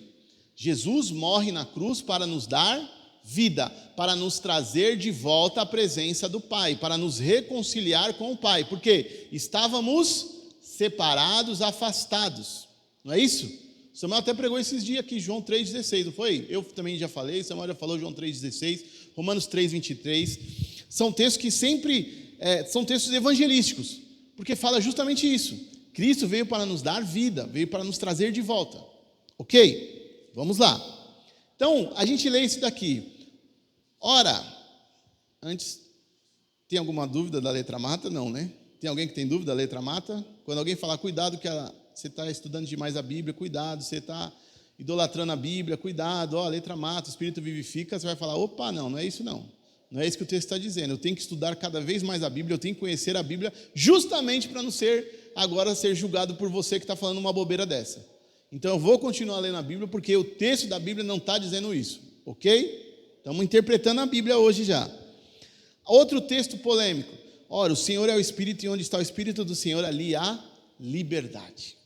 Jesus morre na cruz para nos dar vida, para nos trazer de volta à presença do Pai, para nos reconciliar com o Pai, porque estávamos separados, afastados, não é isso? Samuel até pregou esses dias aqui, João 3,16, não foi? Eu também já falei, Samuel já falou João 3,16, Romanos 3,23, são textos que sempre, são textos evangelísticos, porque fala justamente isso, Cristo veio para nos dar vida, veio para nos trazer de volta, ok? Vamos lá. Então, a gente lê isso daqui. Ora, antes, Tem alguma dúvida da letra mata? Não, né? Tem alguém que tem dúvida da letra mata? Quando alguém falar, cuidado que você está estudando demais a Bíblia, cuidado, você está idolatrando a Bíblia, cuidado, a letra mata, o Espírito vivifica, você vai falar, opa, não é isso não. Não é isso que o texto está dizendo. Eu tenho que estudar cada vez mais a Bíblia, eu tenho que conhecer a Bíblia, justamente para não ser julgado por você que está falando uma bobeira dessa. Então eu vou continuar lendo a Bíblia, porque o texto da Bíblia não está dizendo isso, ok? Estamos interpretando a Bíblia hoje já. Outro texto polêmico. Ora, o Senhor é o Espírito, e onde está o Espírito do Senhor, ali há liberdade.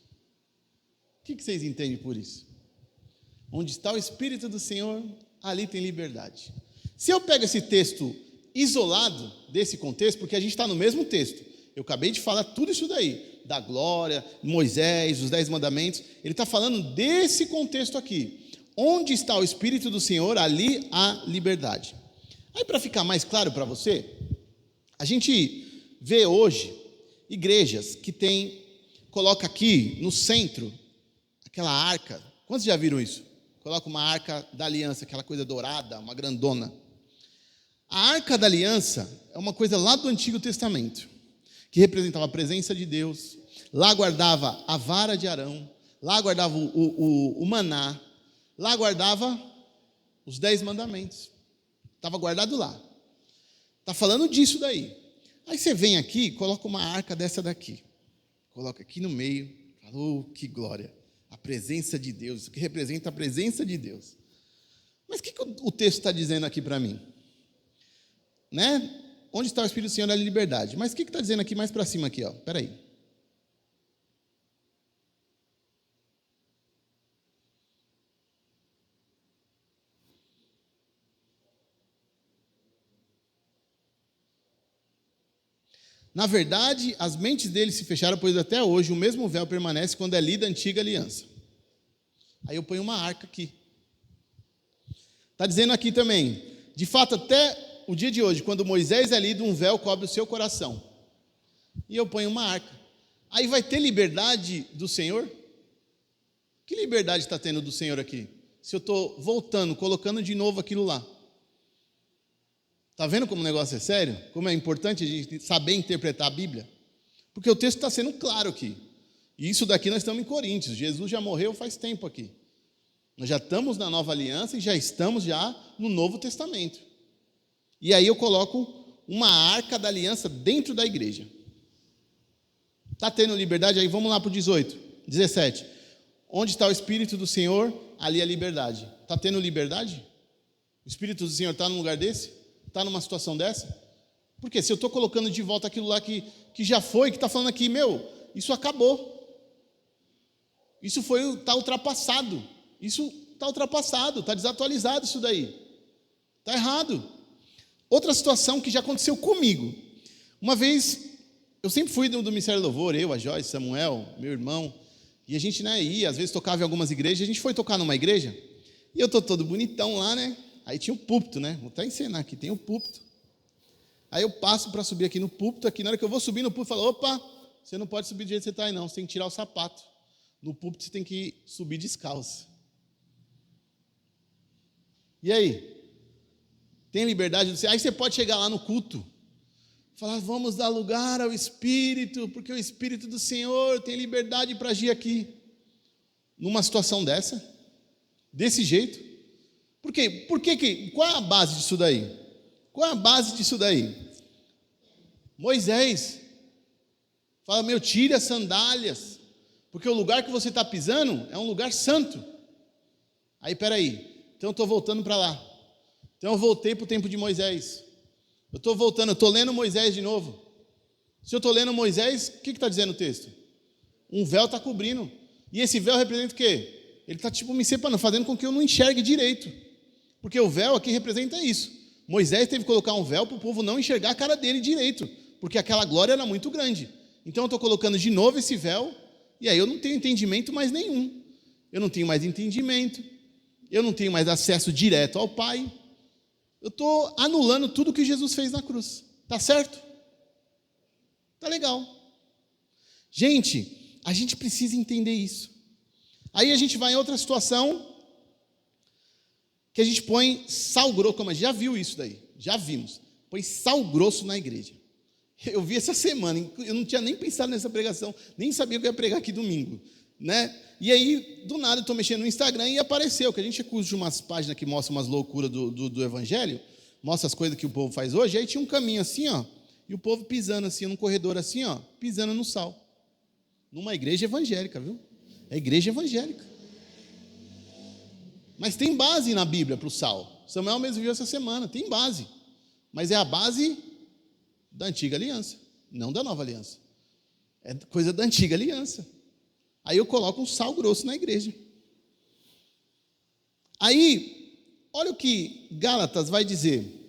O que vocês entendem por isso? Onde está o Espírito do Senhor, ali tem liberdade. Se eu pego esse texto isolado desse contexto, porque a gente está no mesmo texto, eu acabei de falar tudo isso daí, da glória, Moisés, os 10 mandamentos, ele está falando desse contexto aqui. Onde está o Espírito do Senhor, ali há liberdade. Aí, para ficar mais claro para você, a gente vê hoje igrejas que coloca aqui no centro aquela arca. Quantos já viram isso? Coloca uma arca da aliança, aquela coisa dourada, uma grandona. A arca da aliança é uma coisa lá do Antigo Testamento, que representava a presença de Deus. Lá guardava a vara de Arão, lá guardava o maná, lá guardava os 10 mandamentos. Estava guardado lá. Está falando disso daí. Aí você vem aqui e coloca uma arca dessa daqui. Coloca aqui no meio. Falou, que glória. A presença de Deus, que representa a presença de Deus. Mas o que o texto está dizendo aqui para mim? Né? Onde está o Espírito do Senhor é a liberdade. Mas o que está dizendo aqui mais para cima aqui? Espera aí. Na verdade, as mentes deles se fecharam, pois até hoje o mesmo véu permanece quando é lida a antiga aliança. Aí eu ponho uma arca aqui. Está dizendo aqui também, de fato, até o dia de hoje, quando Moisés é lido, um véu cobre o seu coração. E eu ponho uma arca. Aí vai ter liberdade do Senhor? Que liberdade está tendo do Senhor aqui? Se eu estou voltando, colocando de novo aquilo lá. Está vendo como o negócio é sério? Como é importante a gente saber interpretar a Bíblia? Porque o texto está sendo claro aqui. E isso daqui nós estamos em Coríntios. Jesus já morreu faz tempo aqui. Nós já estamos na nova aliança e já estamos já no Novo Testamento. E aí eu coloco uma arca da aliança dentro da igreja. Está tendo liberdade? Aí vamos lá para o 17. Onde está o Espírito do Senhor, ali a liberdade. Está tendo liberdade? O Espírito do Senhor está num lugar desse? Está numa situação dessa? Porque se eu estou colocando de volta aquilo lá que já foi, que está falando aqui, isso acabou. Isso está ultrapassado. Isso está ultrapassado, está desatualizado isso daí. Está errado. Outra situação que já aconteceu comigo. Uma vez, eu sempre fui do Ministério do Louvor, eu, a Joyce, Samuel, meu irmão, e a gente ia, às vezes tocava em algumas igrejas, a gente foi tocar numa igreja, e eu estou todo bonitão lá, né? Aí tinha um púlpito, né? Vou até encenar aqui, tem um púlpito. Aí eu passo para subir aqui no púlpito, aqui na hora que eu vou subir no púlpito, eu falo, opa, você não pode subir do jeito que você está aí não, você tem que tirar o sapato. No púlpito você tem que subir descalço. E aí? Tem liberdade? Aí você pode chegar lá no culto, falar, vamos dar lugar ao Espírito, porque o Espírito do Senhor tem liberdade para agir aqui. Numa situação dessa? Desse jeito? Por quê? Qual é a base disso daí? Qual é a base disso daí? Moisés fala, tire as sandálias, porque o lugar que você está pisando é um lugar santo. Aí, peraí, então eu estou voltando para lá. Então eu voltei para o tempo de Moisés. Eu estou voltando, eu estou lendo Moisés de novo. Se eu estou lendo Moisés, o que está dizendo o texto? Um véu está cobrindo. E esse véu representa o quê? Ele está me separando, fazendo com que eu não enxergue direito. Porque o véu aqui representa isso. Moisés teve que colocar um véu para o povo não enxergar a cara dele direito, porque aquela glória era muito grande. Então eu estou colocando de novo esse véu, e aí eu não tenho entendimento mais nenhum. Eu não tenho mais entendimento, eu não tenho mais acesso direto ao Pai. Eu estou anulando tudo que Jesus fez na cruz. Tá certo? Tá legal. Gente, a gente precisa entender isso. Aí a gente vai em outra situação, que a gente põe sal grosso, como a gente já viu isso daí, já vimos. põe sal grosso na igreja. Eu vi essa semana, eu não tinha nem pensado nessa pregação, nem sabia que eu ia pregar aqui domingo, né? E aí, do nada, eu estou mexendo no Instagram e apareceu, que a gente curte umas páginas que mostram umas loucuras do Evangelho, mostra as coisas que o povo faz hoje, aí tinha um caminho assim, ó, e o povo pisando assim, num corredor assim, ó, pisando no sal. Numa igreja evangélica, viu? É igreja evangélica. Mas tem base na Bíblia para o sal. Samuel mesmo viu essa semana, tem base. Mas é a base da antiga aliança, não da nova aliança. É coisa da antiga aliança. Aí eu coloco um sal grosso na igreja. Aí, olha o que Gálatas vai dizer.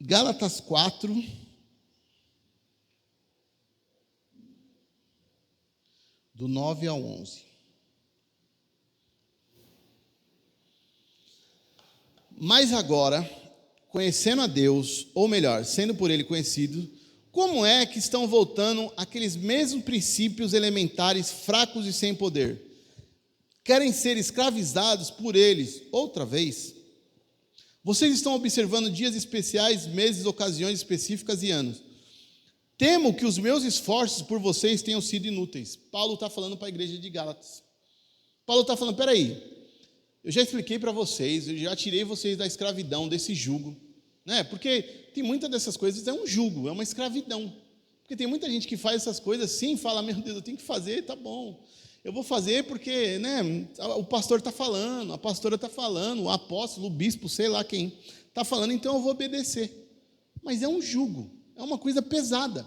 Gálatas 4, do 9 ao 11. Mas agora, conhecendo a Deus, ou melhor, sendo por Ele conhecido, como é que estão voltando aqueles mesmos princípios elementares, fracos e sem poder? Querem ser escravizados por eles outra vez? Vocês estão observando dias especiais, meses, ocasiões específicas e anos. Temo que os meus esforços por vocês tenham sido inúteis. Paulo está falando para a igreja de Gálatas. Paulo está falando, peraí, eu já expliquei para vocês, eu já tirei vocês da escravidão, desse jugo, né? Porque tem muitas dessas coisas, é um jugo, é uma escravidão. Porque tem muita gente que faz essas coisas assim, fala, meu Deus, eu tenho que fazer, tá bom. Eu vou fazer porque, né, o pastor está falando, a pastora está falando, o apóstolo, o bispo, sei lá quem, está falando, então eu vou obedecer. Mas é um jugo, é uma coisa pesada,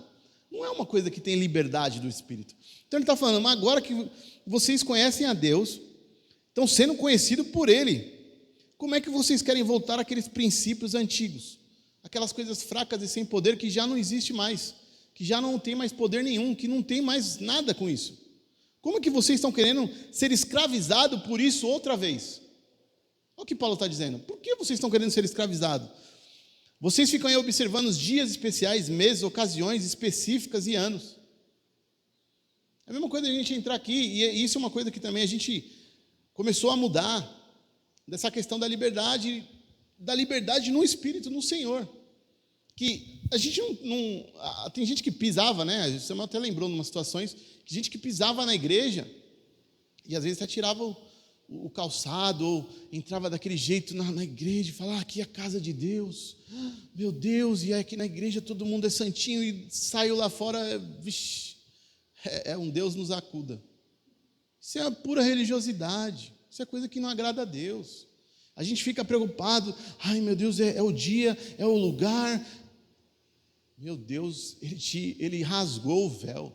não é uma coisa que tem liberdade do Espírito. Então ele está falando, mas agora que vocês conhecem a Deus, estão sendo conhecidos por Ele, como é que vocês querem voltar àqueles princípios antigos? Aquelas coisas fracas e sem poder que já não existe mais, que já não tem mais poder nenhum, que não tem mais nada com isso. Como é que vocês estão querendo ser escravizados por isso outra vez? Olha o que Paulo está dizendo. Por que vocês estão querendo ser escravizados? Vocês ficam aí observando os dias especiais, meses, ocasiões específicas e anos. É a mesma coisa a gente entrar aqui, e isso é uma coisa que também a gente começou a mudar, dessa questão da liberdade no Espírito, no Senhor. Que a gente não tem gente que pisava, né? O Samuel até lembrou de umas situações, que gente que pisava na igreja, e às vezes até tirava o calçado, ou entrava daquele jeito na igreja, e falava, aqui é a casa de Deus, meu Deus, e aqui na igreja todo mundo é santinho, e saiu lá fora, vixe, é um Deus nos acuda. Isso é a pura religiosidade, isso é coisa que não agrada a Deus. A gente fica preocupado, ai meu Deus, é o dia, é o lugar. Meu Deus, ele rasgou o véu.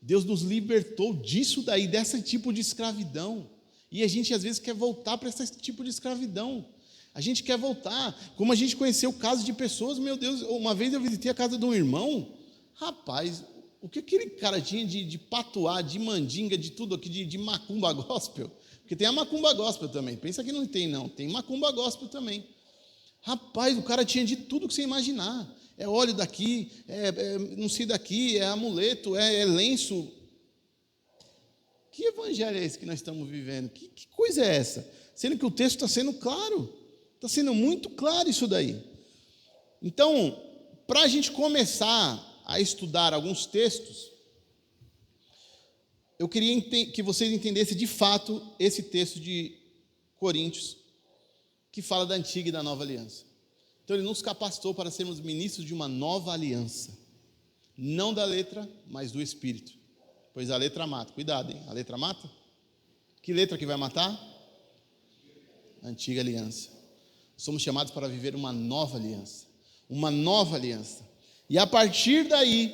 Deus nos libertou disso daí, desse tipo de escravidão. E a gente às vezes quer voltar para esse tipo de escravidão. A gente quer voltar, como a gente conheceu o caso de pessoas, meu Deus, uma vez eu visitei a casa de um irmão, rapaz, o que aquele cara tinha de patuá, de mandinga, de tudo aqui, de macumba gospel? Porque tem a macumba gospel também, pensa que não tem não, tem macumba gospel também. Rapaz, o cara tinha de tudo que você imaginar, é óleo daqui, não sei daqui, é amuleto, é lenço. Que evangelho é esse que nós estamos vivendo? Que coisa é essa? Sendo que o texto está sendo claro, está sendo muito claro isso daí. Então, para a gente começar a estudar alguns textos, eu queria que vocês entendessem de fato esse texto de Coríntios, que fala da antiga e da nova aliança. Então ele nos capacitou para sermos ministros de uma nova aliança, não da letra, mas do Espírito, pois a letra mata. Cuidado, hein? A letra mata? Que letra que vai matar? A antiga aliança. Somos chamados para viver uma nova aliança, uma nova aliança. E a partir daí,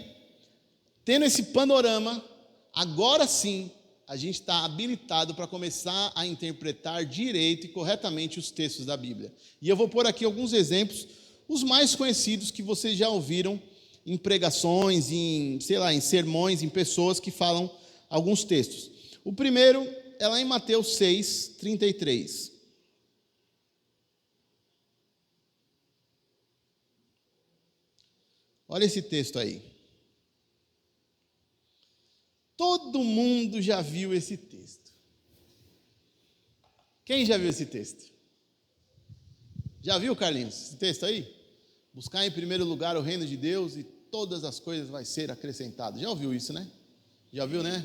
tendo esse panorama, agora sim, a gente está habilitado para começar a interpretar direito e corretamente os textos da Bíblia. E eu vou pôr aqui alguns exemplos, os mais conhecidos que vocês já ouviram em pregações, em sermões, em pessoas que falam alguns textos. O primeiro é lá em Mateus 6, 33. Olha esse texto aí. Todo mundo já viu esse texto. Quem já viu esse texto? Já viu, Carlinhos, esse texto aí? Buscar em primeiro lugar o reino de Deus e todas as coisas vai ser acrescentadas. Já ouviu isso, né? Já ouviu, né?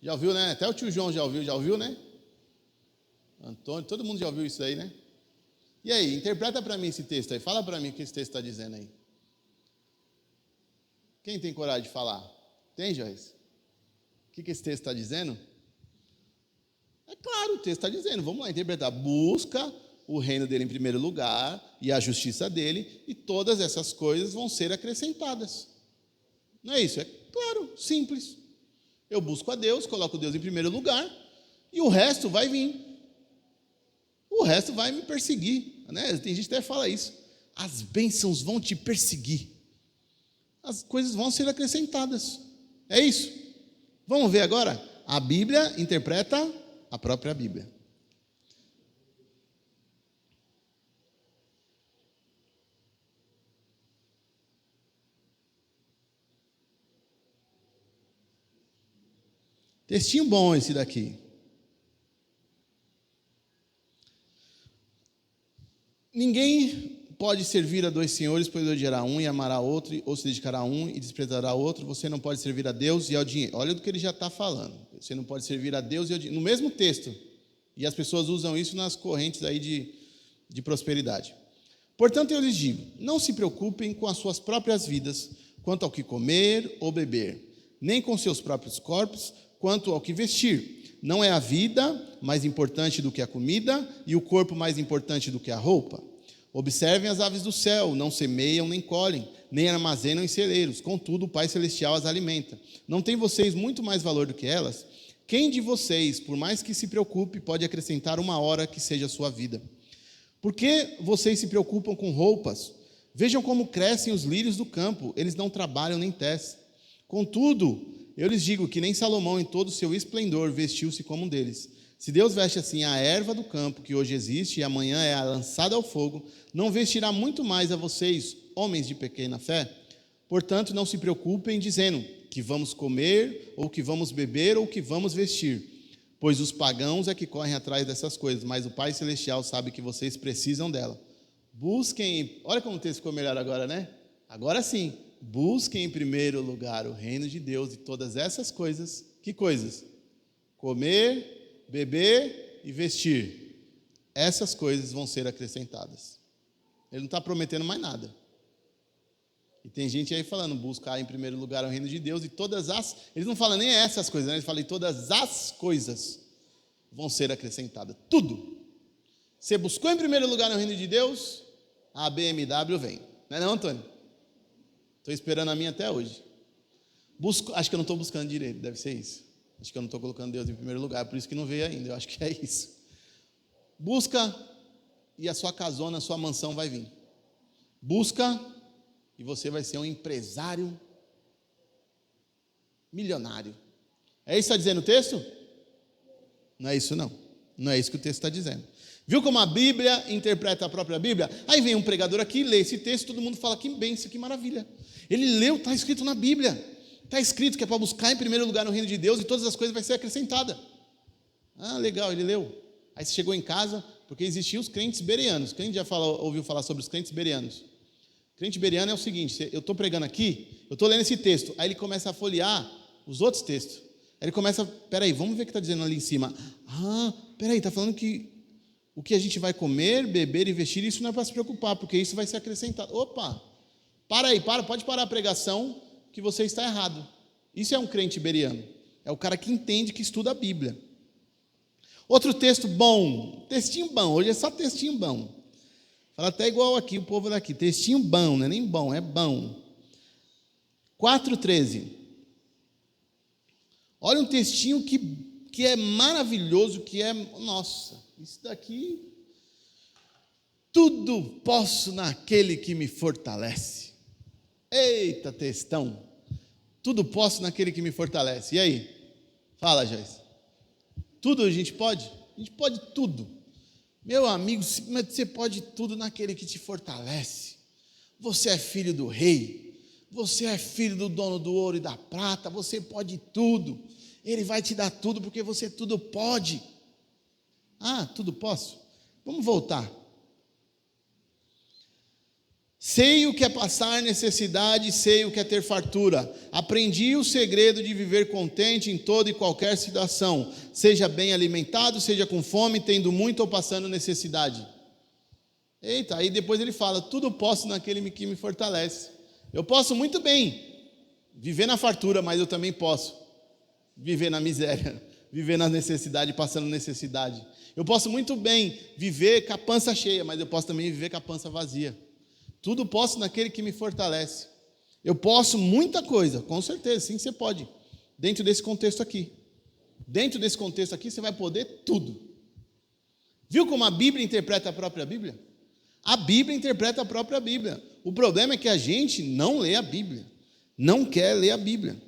Já ouviu, né? Até o tio João já ouviu, né? Antônio, todo mundo já ouviu isso aí, né? E aí, interpreta para mim esse texto aí. Fala para mim o que esse texto está dizendo aí. Quem tem coragem de falar? Tem, Joyce? O que esse texto está dizendo? É claro, o texto está dizendo. Vamos lá interpretar. Busca o reino dele em primeiro lugar e a justiça dele, e todas essas coisas vão ser acrescentadas. Não é isso? É claro, simples. Eu busco a Deus, coloco Deus em primeiro lugar, e o resto vai vir. O resto vai me perseguir, né? Tem gente que até fala isso. As bênçãos vão te perseguir. As coisas vão ser acrescentadas. É isso. Vamos ver agora? A Bíblia interpreta a própria Bíblia. Textinho bom esse daqui. Ninguém pode servir a dois senhores, pois odiará um e amará outro, ou se dedicará a um e desprezará outro. Você não pode servir a Deus e ao dinheiro. Olha do que ele já está falando. Você não pode servir a Deus e ao dinheiro. No mesmo texto. E as pessoas usam isso nas correntes aí de prosperidade. Portanto, eu lhes digo, não se preocupem com as suas próprias vidas, quanto ao que comer ou beber, nem com seus próprios corpos, quanto ao que vestir. Não é a vida mais importante do que a comida, e o corpo mais importante do que a roupa? Observem as aves do céu, não semeiam nem colhem, nem armazenam em celeiros, contudo o Pai Celestial as alimenta. Não tem vocês muito mais valor do que elas? Quem de vocês, por mais que se preocupe, pode acrescentar uma hora que seja a sua vida? Por que vocês se preocupam com roupas? Vejam como crescem os lírios do campo, eles não trabalham nem tecem. Contudo, eu lhes digo que nem Salomão, em todo o seu esplendor, vestiu-se como um deles. Se Deus veste assim a erva do campo, que hoje existe e amanhã é lançada ao fogo, não vestirá muito mais a vocês, homens de pequena fé? Portanto, não se preocupem dizendo que vamos comer, ou que vamos beber, ou que vamos vestir, pois os pagãos é que correm atrás dessas coisas, mas o Pai Celestial sabe que vocês precisam dela. Busquem, olha como o texto ficou melhor agora, né? Agora sim. Busquem em primeiro lugar o reino de Deus e todas essas coisas. Que coisas? Comer, beber e vestir. Essas coisas vão ser acrescentadas. Ele não está prometendo mais nada. E tem gente aí falando, buscar em primeiro lugar o reino de Deus e todas as... Eles não falam nem essas coisas, né? Eles falam todas as coisas vão ser acrescentadas. Tudo. Você buscou em primeiro lugar o reino de Deus, a BMW vem. Não é não, Antônio? Estou esperando a minha até hoje. Acho que eu não estou buscando direito, deve ser isso. Acho que eu não estou colocando Deus em primeiro lugar, por isso que não veio ainda, eu acho que é isso. Busca e a sua casona, a sua mansão vai vir. Busca e você vai ser um empresário milionário. É isso que está dizendo o texto? Não é isso não. Não é isso que o texto está dizendo. Viu como a Bíblia interpreta a própria Bíblia? Aí vem um pregador aqui, lê esse texto, todo mundo fala que bênção, que maravilha. Ele leu, está escrito na Bíblia. Está escrito que é para buscar em primeiro lugar no reino de Deus e todas as coisas vai ser acrescentada. Ah, legal, ele leu. Aí você chegou em casa, porque existiam os crentes bereanos. Quem já ouviu falar sobre os crentes bereanos? Crente bereano é o seguinte, eu estou pregando aqui, eu estou lendo esse texto, aí ele começa a folhear os outros textos. Aí ele começa, peraí, vamos ver o que está dizendo ali em cima. Ah, peraí, está falando que o que a gente vai comer, beber e vestir, isso não é para se preocupar, porque isso vai ser acrescentado. Opa, pode parar a pregação, que você está errado. Isso é um crente bereano. É o cara que entende, que estuda a Bíblia. Outro texto bom, textinho bom, hoje é só textinho bom. Fala até igual aqui, o povo daqui, textinho bom, não é nem bom, é bom. 4,13. Olha um textinho que é maravilhoso, que é, nossa, isso daqui, tudo posso naquele que me fortalece. Eita textão, tudo posso naquele que me fortalece. E aí? Fala, Joyce. Tudo a gente pode? A gente pode tudo. Meu amigo, você pode tudo naquele que te fortalece. Você é filho do rei, você é filho do dono do ouro e da prata, você pode tudo. Ele vai te dar tudo porque você tudo pode. Ah, tudo posso? Vamos voltar. Sei o que é passar necessidade, sei o que é ter fartura. Aprendi o segredo de viver contente em toda e qualquer situação, seja bem alimentado, seja com fome, tendo muito ou passando necessidade. Eita, aí depois ele fala, tudo posso naquele que me fortalece. Eu posso muito bem viver na fartura, mas eu também posso viver na miséria, viver na necessidade, passando necessidade. Eu posso muito bem viver com a pança cheia, mas eu posso também viver com a pança vazia. Tudo posso naquele que me fortalece. Eu posso muita coisa, com certeza, sim, você pode. Dentro desse contexto aqui. Dentro desse contexto aqui, você vai poder tudo. Viu como a Bíblia interpreta a própria Bíblia? A Bíblia interpreta a própria Bíblia. O problema é que a gente não lê a Bíblia. Não quer ler a Bíblia.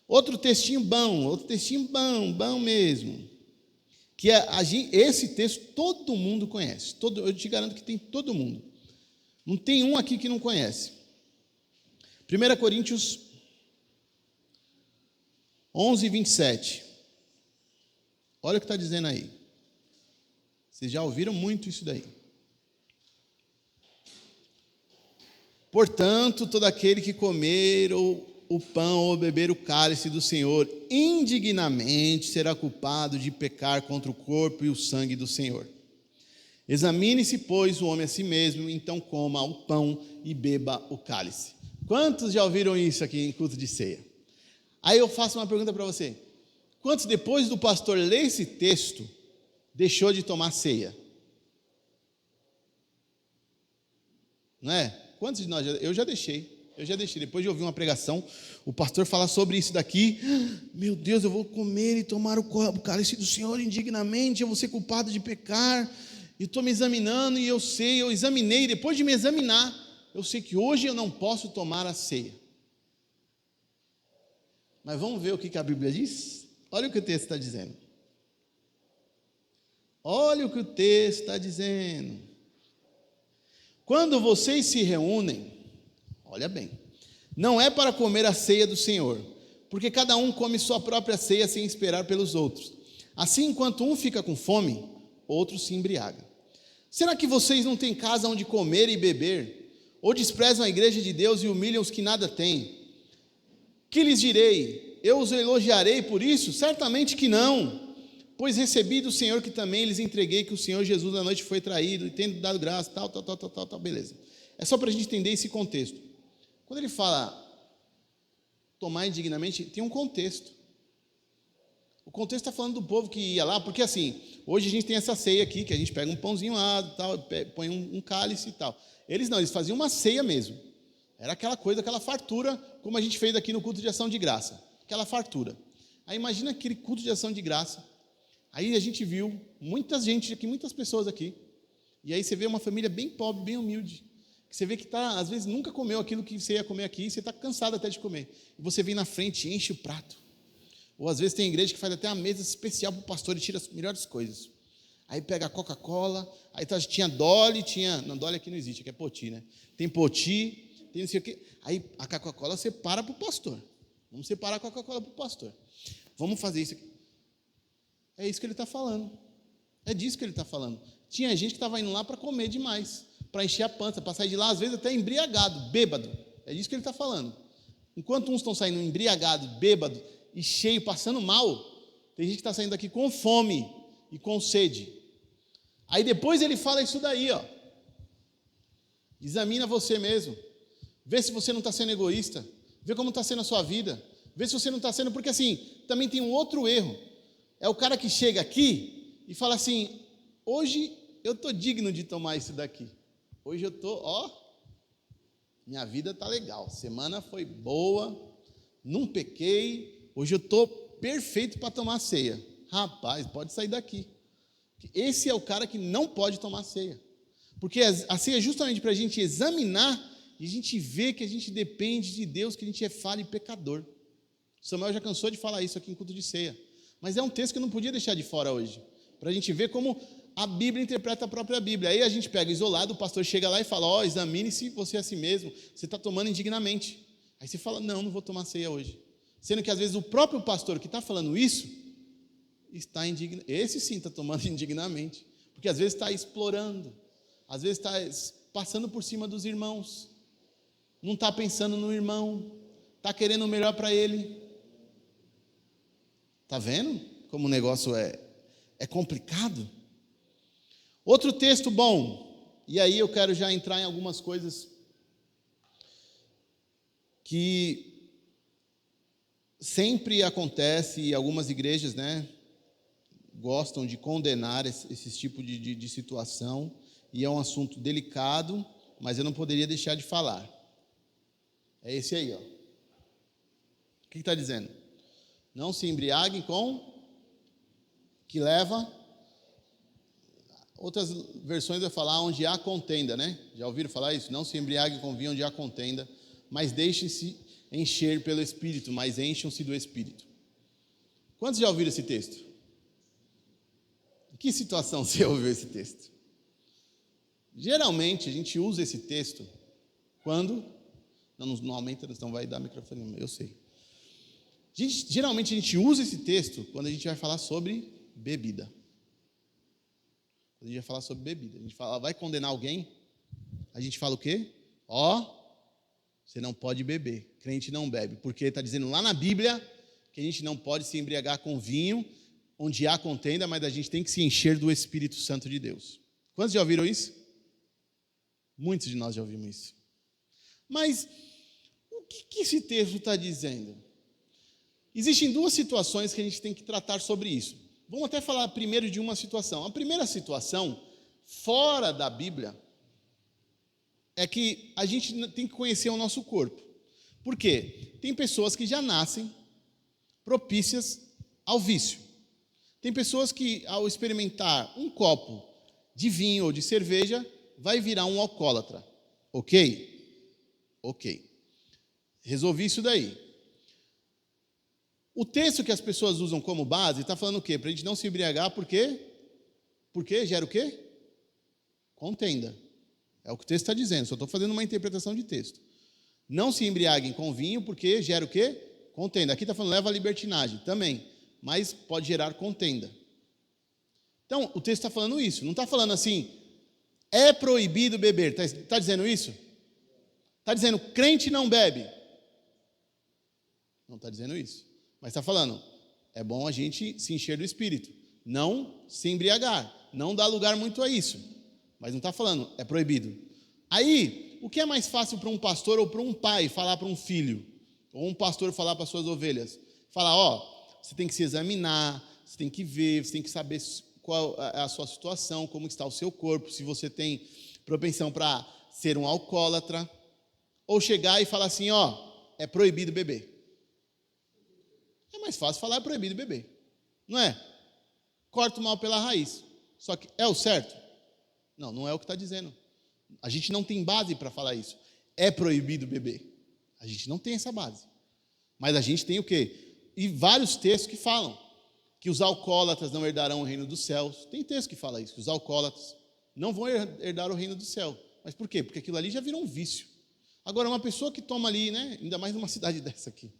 Outro textinho bom mesmo. Que esse texto todo mundo conhece. Eu te garanto que tem todo mundo. Não tem um aqui que não conhece. 1 Coríntios 11, 27. Olha o que está dizendo aí. Vocês já ouviram muito isso daí. Portanto, todo aquele que comer o pão ou beber o cálice do Senhor indignamente será culpado de pecar contra o corpo e o sangue do Senhor. Examine-se, pois, o homem a si mesmo, então coma o pão e beba o cálice. Quantos já ouviram isso aqui em culto de ceia? Aí eu faço uma pergunta para você. Quantos, depois do pastor ler esse texto, deixou de tomar ceia? Não é? Quantos de nós? Eu já deixei. Depois de ouvir uma pregação, o pastor falar sobre isso daqui. Meu Deus, eu vou comer e tomar o cálice do Senhor indignamente, eu vou ser culpado de pecar. E estou me examinando e eu examinei, depois de me examinar, eu sei que hoje eu não posso tomar a ceia. Mas vamos ver o que a Bíblia diz? Olha o que o texto está dizendo. Olha o que o texto está dizendo. Quando vocês se reúnem, olha bem, não é para comer a ceia do Senhor, porque cada um come sua própria ceia sem esperar pelos outros. Assim, enquanto um fica com fome, outro se embriaga. Será que vocês não têm casa onde comer e beber? Ou desprezam a igreja de Deus e humilham os que nada têm? Que lhes direi? Eu os elogiarei por isso? Certamente que não. Pois recebi do Senhor que também lhes entreguei que o Senhor Jesus à noite foi traído, e tendo dado graça, tal, beleza. É só para a gente entender esse contexto. Quando ele fala tomar indignamente, tem um contexto. O contexto está falando do povo que ia lá, porque assim, hoje a gente tem essa ceia aqui, que a gente pega um pãozinho lá, tal, põe um cálice e tal. Eles não, eles faziam uma ceia mesmo. Era aquela coisa, aquela fartura, como a gente fez aqui no culto de ação de graça. Aquela fartura. Aí imagina aquele culto de ação de graça. Aí a gente viu muitas pessoas aqui. E aí você vê uma família bem pobre, bem humilde. Que você vê que às vezes nunca comeu aquilo que você ia comer aqui, e você está cansado até de comer. E você vem na frente e enche o prato. Ou às vezes tem igreja que faz até uma mesa especial para o pastor e tira as melhores coisas. Aí pega a Coca-Cola, aí tinha Dolly, não, Dolly aqui não existe, aqui é Poti, né? Tem Poti, tem não sei o quê. Aí a Coca-Cola separa para o pastor. Vamos separar a Coca-Cola para o pastor. Vamos fazer isso aqui. É isso que ele está falando. É disso que ele está falando. Tinha gente que estava indo lá para comer demais, para encher a pança, para sair de lá, às vezes até embriagado, bêbado. É disso que ele está falando. Enquanto uns estão saindo embriagado, bêbado e cheio, passando mal, tem gente que está saindo daqui com fome e com sede. Aí depois ele fala isso daí, ó. Examina você mesmo. Vê se você não está sendo egoísta. Vê como está sendo a sua vida. Vê se você não está sendo, porque assim, também tem um outro erro. É o cara que chega aqui e fala assim, hoje eu estou digno de tomar isso daqui. Hoje eu estou, minha vida está legal. Semana foi boa, não pequei. Hoje eu estou perfeito para tomar ceia. Rapaz, pode sair daqui. Esse é o cara que não pode tomar ceia. Porque a ceia é justamente para a gente examinar e a gente ver que a gente depende de Deus, que a gente é falho e pecador. Samuel já cansou de falar isso aqui em culto de ceia. Mas é um texto que eu não podia deixar de fora hoje. Para a gente ver como a Bíblia interpreta a própria Bíblia. Aí a gente pega isolado, o pastor chega lá e fala, examine-se você a si mesmo. Você está tomando indignamente. Aí você fala, não vou tomar ceia hoje. Sendo que às vezes o próprio pastor que está falando isso, está indignado. Esse sim está tomando indignamente. Porque às vezes está explorando. Às vezes está passando por cima dos irmãos. Não está pensando no irmão. Está querendo o melhor para ele. Está vendo como o negócio é complicado? Outro texto bom. E aí eu quero já entrar em algumas coisas que sempre acontece, e algumas igrejas, né, gostam de condenar esse tipo de situação, e é um assunto delicado, mas eu não poderia deixar de falar. É esse aí, ó. O que está dizendo? Não se embriaguem com que leva. Outras versões vai falar onde há contenda, né? Já ouviram falar isso? Não se embriaguem com vinho onde há contenda, mas deixem-se encher pelo Espírito, mas encham-se do Espírito. Quantos já ouviram esse texto? Em que situação você ouviu esse texto? Geralmente a gente usa esse texto quando... Não aumenta, não vai dar microfone, eu sei. Geralmente a gente usa esse texto quando a gente vai falar sobre bebida. Quando a gente vai falar sobre bebida, a gente fala, vai condenar alguém, a gente fala o quê? Você não pode beber, crente não bebe, porque está dizendo lá na Bíblia que a gente não pode se embriagar com vinho, onde há contenda, mas a gente tem que se encher do Espírito Santo de Deus. Quantos já ouviram isso? Muitos de nós já ouvimos isso. Mas o que esse texto está dizendo? Existem duas situações que a gente tem que tratar sobre isso. Vamos até falar primeiro de uma situação. A primeira situação, fora da Bíblia, é que a gente tem que conhecer o nosso corpo. Por quê? Tem pessoas que já nascem propícias ao vício. Tem pessoas que, ao experimentar um copo de vinho ou de cerveja, vai virar um alcoólatra. Ok? Ok. Resolvi isso daí. O texto que as pessoas usam como base está falando o quê? Para a gente não se embriagar, por quê? Porque gera o quê? Contenda. É o que o texto está dizendo, só estou fazendo uma interpretação de texto. Não se embriaguem com vinho, porque gera o quê? Contenda. Aqui está falando, leva a libertinagem, também, mas pode gerar contenda. Então, o texto está falando isso, não está falando assim, é proibido beber, está dizendo isso? Está dizendo, crente não bebe. Não está dizendo isso. Mas está falando, é bom a gente se encher do Espírito. Não se embriagar. Não dar lugar muito a isso. Mas não está falando, é proibido. Aí, o que é mais fácil para um pastor ou para um pai falar para um filho? Ou um pastor falar para as suas ovelhas? Falar, você tem que se examinar, você tem que ver, você tem que saber qual é a sua situação, como está o seu corpo, se você tem propensão para ser um alcoólatra. Ou chegar e falar assim, é proibido beber. É mais fácil falar, é proibido beber. Não é? Corta o mal pela raiz. Só que é o certo? Não, não é o que está dizendo. A gente não tem base para falar isso. É proibido beber. A gente não tem essa base. Mas a gente tem o quê? E vários textos que falam que os alcoólatras não herdarão o reino dos céus. Tem texto que fala isso, que os alcoólatras não vão herdar o reino do céu. Mas por quê? Porque aquilo ali já virou um vício. Agora, uma pessoa que toma ali, né, ainda mais numa cidade dessa aqui,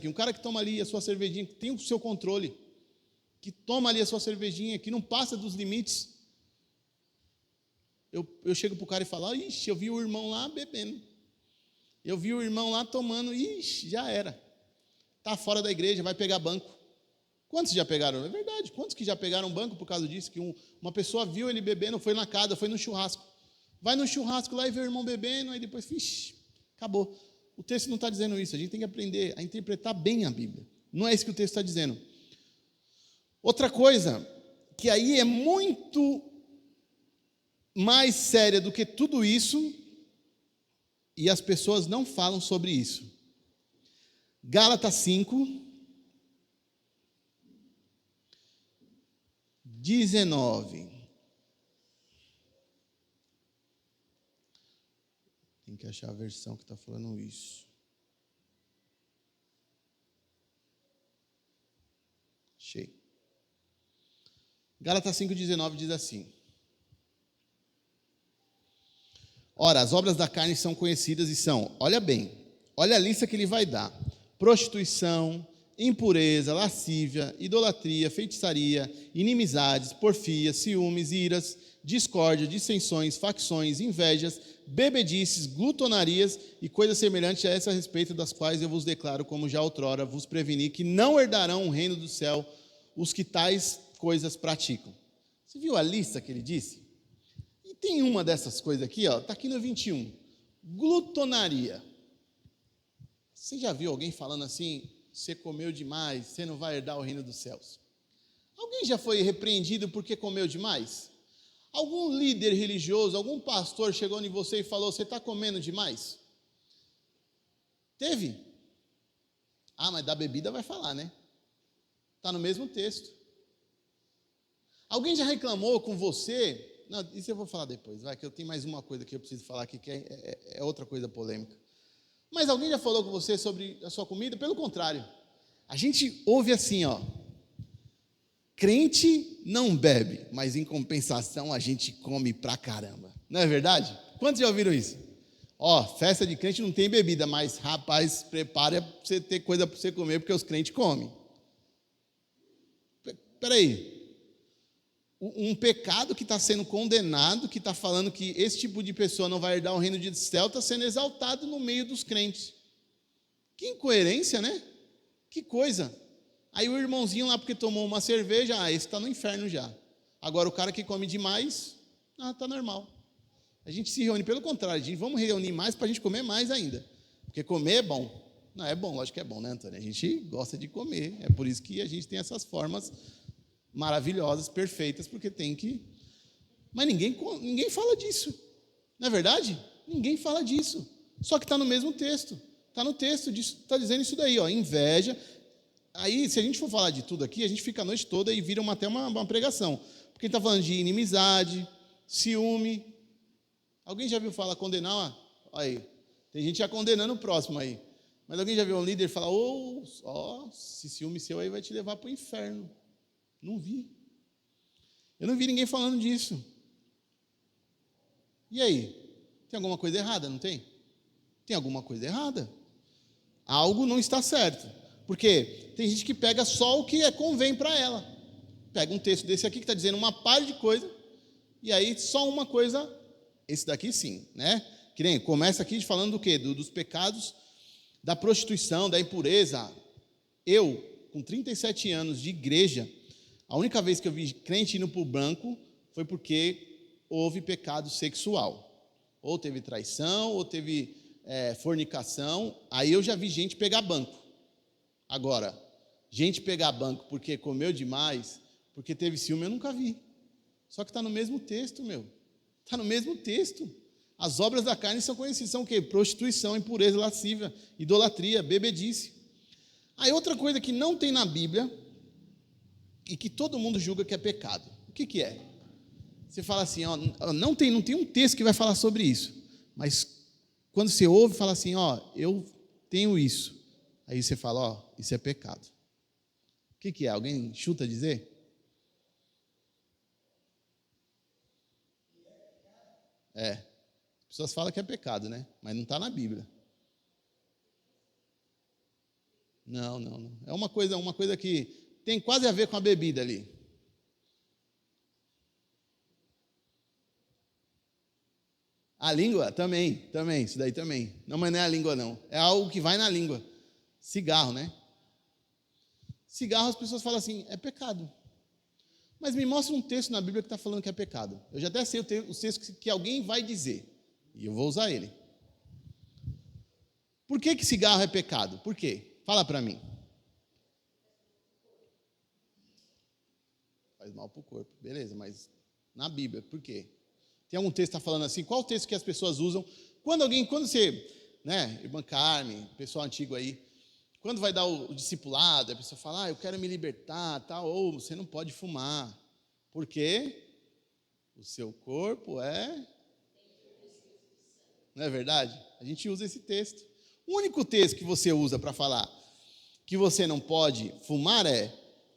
um cara que toma ali a sua cervejinha, que tem o seu controle, que toma ali a sua cervejinha, que não passa dos limites, eu chego para o cara e falo, ixi, eu vi o irmão lá bebendo, eu vi o irmão lá tomando, ixi, já era, está fora da igreja, vai pegar banco. Quantos já pegaram? É verdade, quantos que já pegaram banco por causa disso, que uma pessoa viu ele bebendo, foi na casa, foi no churrasco, vai no churrasco lá e vê o irmão bebendo, aí depois, acabou. O texto não está dizendo isso, a gente tem que aprender a interpretar bem a Bíblia. Não é isso que o texto está dizendo. Outra coisa, que aí é muito mais séria do que tudo isso, e as pessoas não falam sobre isso. Gálatas 5, 19. Tem que achar a versão que está falando isso. Achei. Gálatas 5,19 diz assim: ora, as obras da carne são conhecidas e são, olha bem, olha a lista que ele vai dar: prostituição, impureza, lascívia, idolatria, feitiçaria, inimizades, porfias, ciúmes, iras, discórdia, dissensões, facções, invejas, bebedices, glutonarias e coisas semelhantes a essa respeito, das quais eu vos declaro, como já outrora vos preveni, que não herdarão o reino do céu os que tais coisas praticam. Você viu a lista que ele disse? E tem uma dessas coisas aqui, está aqui no 21. Glutonaria. Você já viu alguém falando assim, você comeu demais, você não vai herdar o reino dos céus? Alguém já foi repreendido porque comeu demais? Algum líder religioso, algum pastor chegou em você e falou, você está comendo demais? Teve? Mas da bebida vai falar, né? Está no mesmo texto. Alguém já reclamou com você? Não, isso eu vou falar depois, vai, que eu tenho mais uma coisa que eu preciso falar aqui, que é outra coisa polêmica. Mas alguém já falou com você sobre a sua comida? Pelo contrário, a gente ouve assim, crente não bebe, mas em compensação a gente come pra caramba. Não é verdade? Quantos já ouviram isso? Festa de crente não tem bebida, mas rapaz, prepara para você ter coisa para você comer, porque os crentes comem. Espera aí. Um pecado que está sendo condenado, que está falando que esse tipo de pessoa não vai herdar o reino de céu, está sendo exaltado no meio dos crentes. Que incoerência, né? Que coisa. Aí o irmãozinho lá, porque tomou uma cerveja, esse está no inferno já. Agora o cara que come demais, está normal. A gente se reúne, pelo contrário, vamos reunir mais para a gente comer mais ainda. Porque comer é bom. Não, é bom, lógico que é bom, né, Antônio? A gente gosta de comer, é por isso que a gente tem essas formas maravilhosas, perfeitas, porque tem que... Mas ninguém fala disso, não é verdade? Ninguém fala disso, só que está no mesmo texto, está no texto, está dizendo isso daí, inveja. Aí, se a gente for falar de tudo aqui, a gente fica a noite toda e vira até uma pregação, porque está falando de inimizade, ciúme. Alguém já viu falar condenar? Aí, tem gente já condenando o próximo aí, mas alguém já viu um líder falar, esse ciúme seu aí vai te levar para o inferno? Não vi. Eu não vi ninguém falando disso. E aí? Tem alguma coisa errada, não tem? Tem alguma coisa errada. Algo não está certo. Porque tem gente que pega só o que convém para ela. Pega um texto desse aqui que está dizendo uma par de coisa, e aí só uma coisa, esse daqui sim, né? Que nem começa aqui falando do quê? Dos pecados, da prostituição, da impureza. Eu, com 37 anos de igreja, a única vez que eu vi crente indo para o branco foi porque houve pecado sexual. Ou teve traição, ou teve fornicação. Aí eu já vi gente pegar banco. Agora, gente pegar banco porque comeu demais, porque teve ciúme, eu nunca vi. Só que está no mesmo texto, Está no mesmo texto. As obras da carne são conhecidas. São o quê? Prostituição, impureza, lascívia, idolatria, bebedice. Aí outra coisa que não tem na Bíblia e que todo mundo julga que é pecado. O que é? Você fala assim, não tem um texto que vai falar sobre isso. Mas quando você ouve, fala assim, eu tenho isso. Aí você fala, isso é pecado. O que é? Alguém chuta a dizer? As pessoas falam que é pecado, né? Mas não está na Bíblia. Não. É uma coisa que tem quase a ver com a bebida ali. A língua? Também, isso daí também. Não, mas não é a língua não. É algo que vai na língua. Cigarro, né? Cigarro, as pessoas falam assim, é pecado. Mas me mostra um texto na Bíblia que está falando que é pecado. Eu já até sei os textos que alguém vai dizer. E eu vou usar ele. Por que cigarro é pecado? Por quê? Fala para mim. Faz mal para o corpo. Beleza, mas na Bíblia, por quê? Tem algum texto que está falando assim? Qual o texto que as pessoas usam? Quando você, irmã Carmen, pessoal antigo aí, quando vai dar o discipulado, a pessoa fala, eu quero me libertar, tal, ou você não pode fumar. Por quê? O seu corpo Não é verdade? A gente usa esse texto. O único texto que você usa para falar que você não pode fumar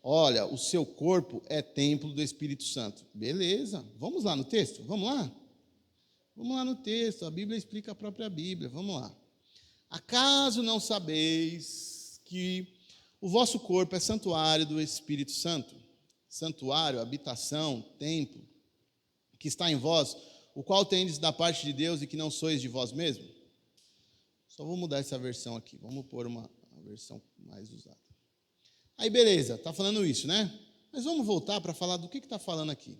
olha, o seu corpo é templo do Espírito Santo. Beleza, vamos lá no texto? Vamos lá? Vamos lá no texto, a Bíblia explica a própria Bíblia, vamos lá. Acaso não sabeis que O vosso corpo é santuário do Espírito Santo, santuário, habitação, templo, que está em vós, o qual tendes da parte de Deus e que não sois de vós mesmos. Só vou mudar essa versão aqui, vamos pôr uma versão mais usada. Aí beleza, está falando isso, né? Mas vamos voltar para falar do que está falando aqui.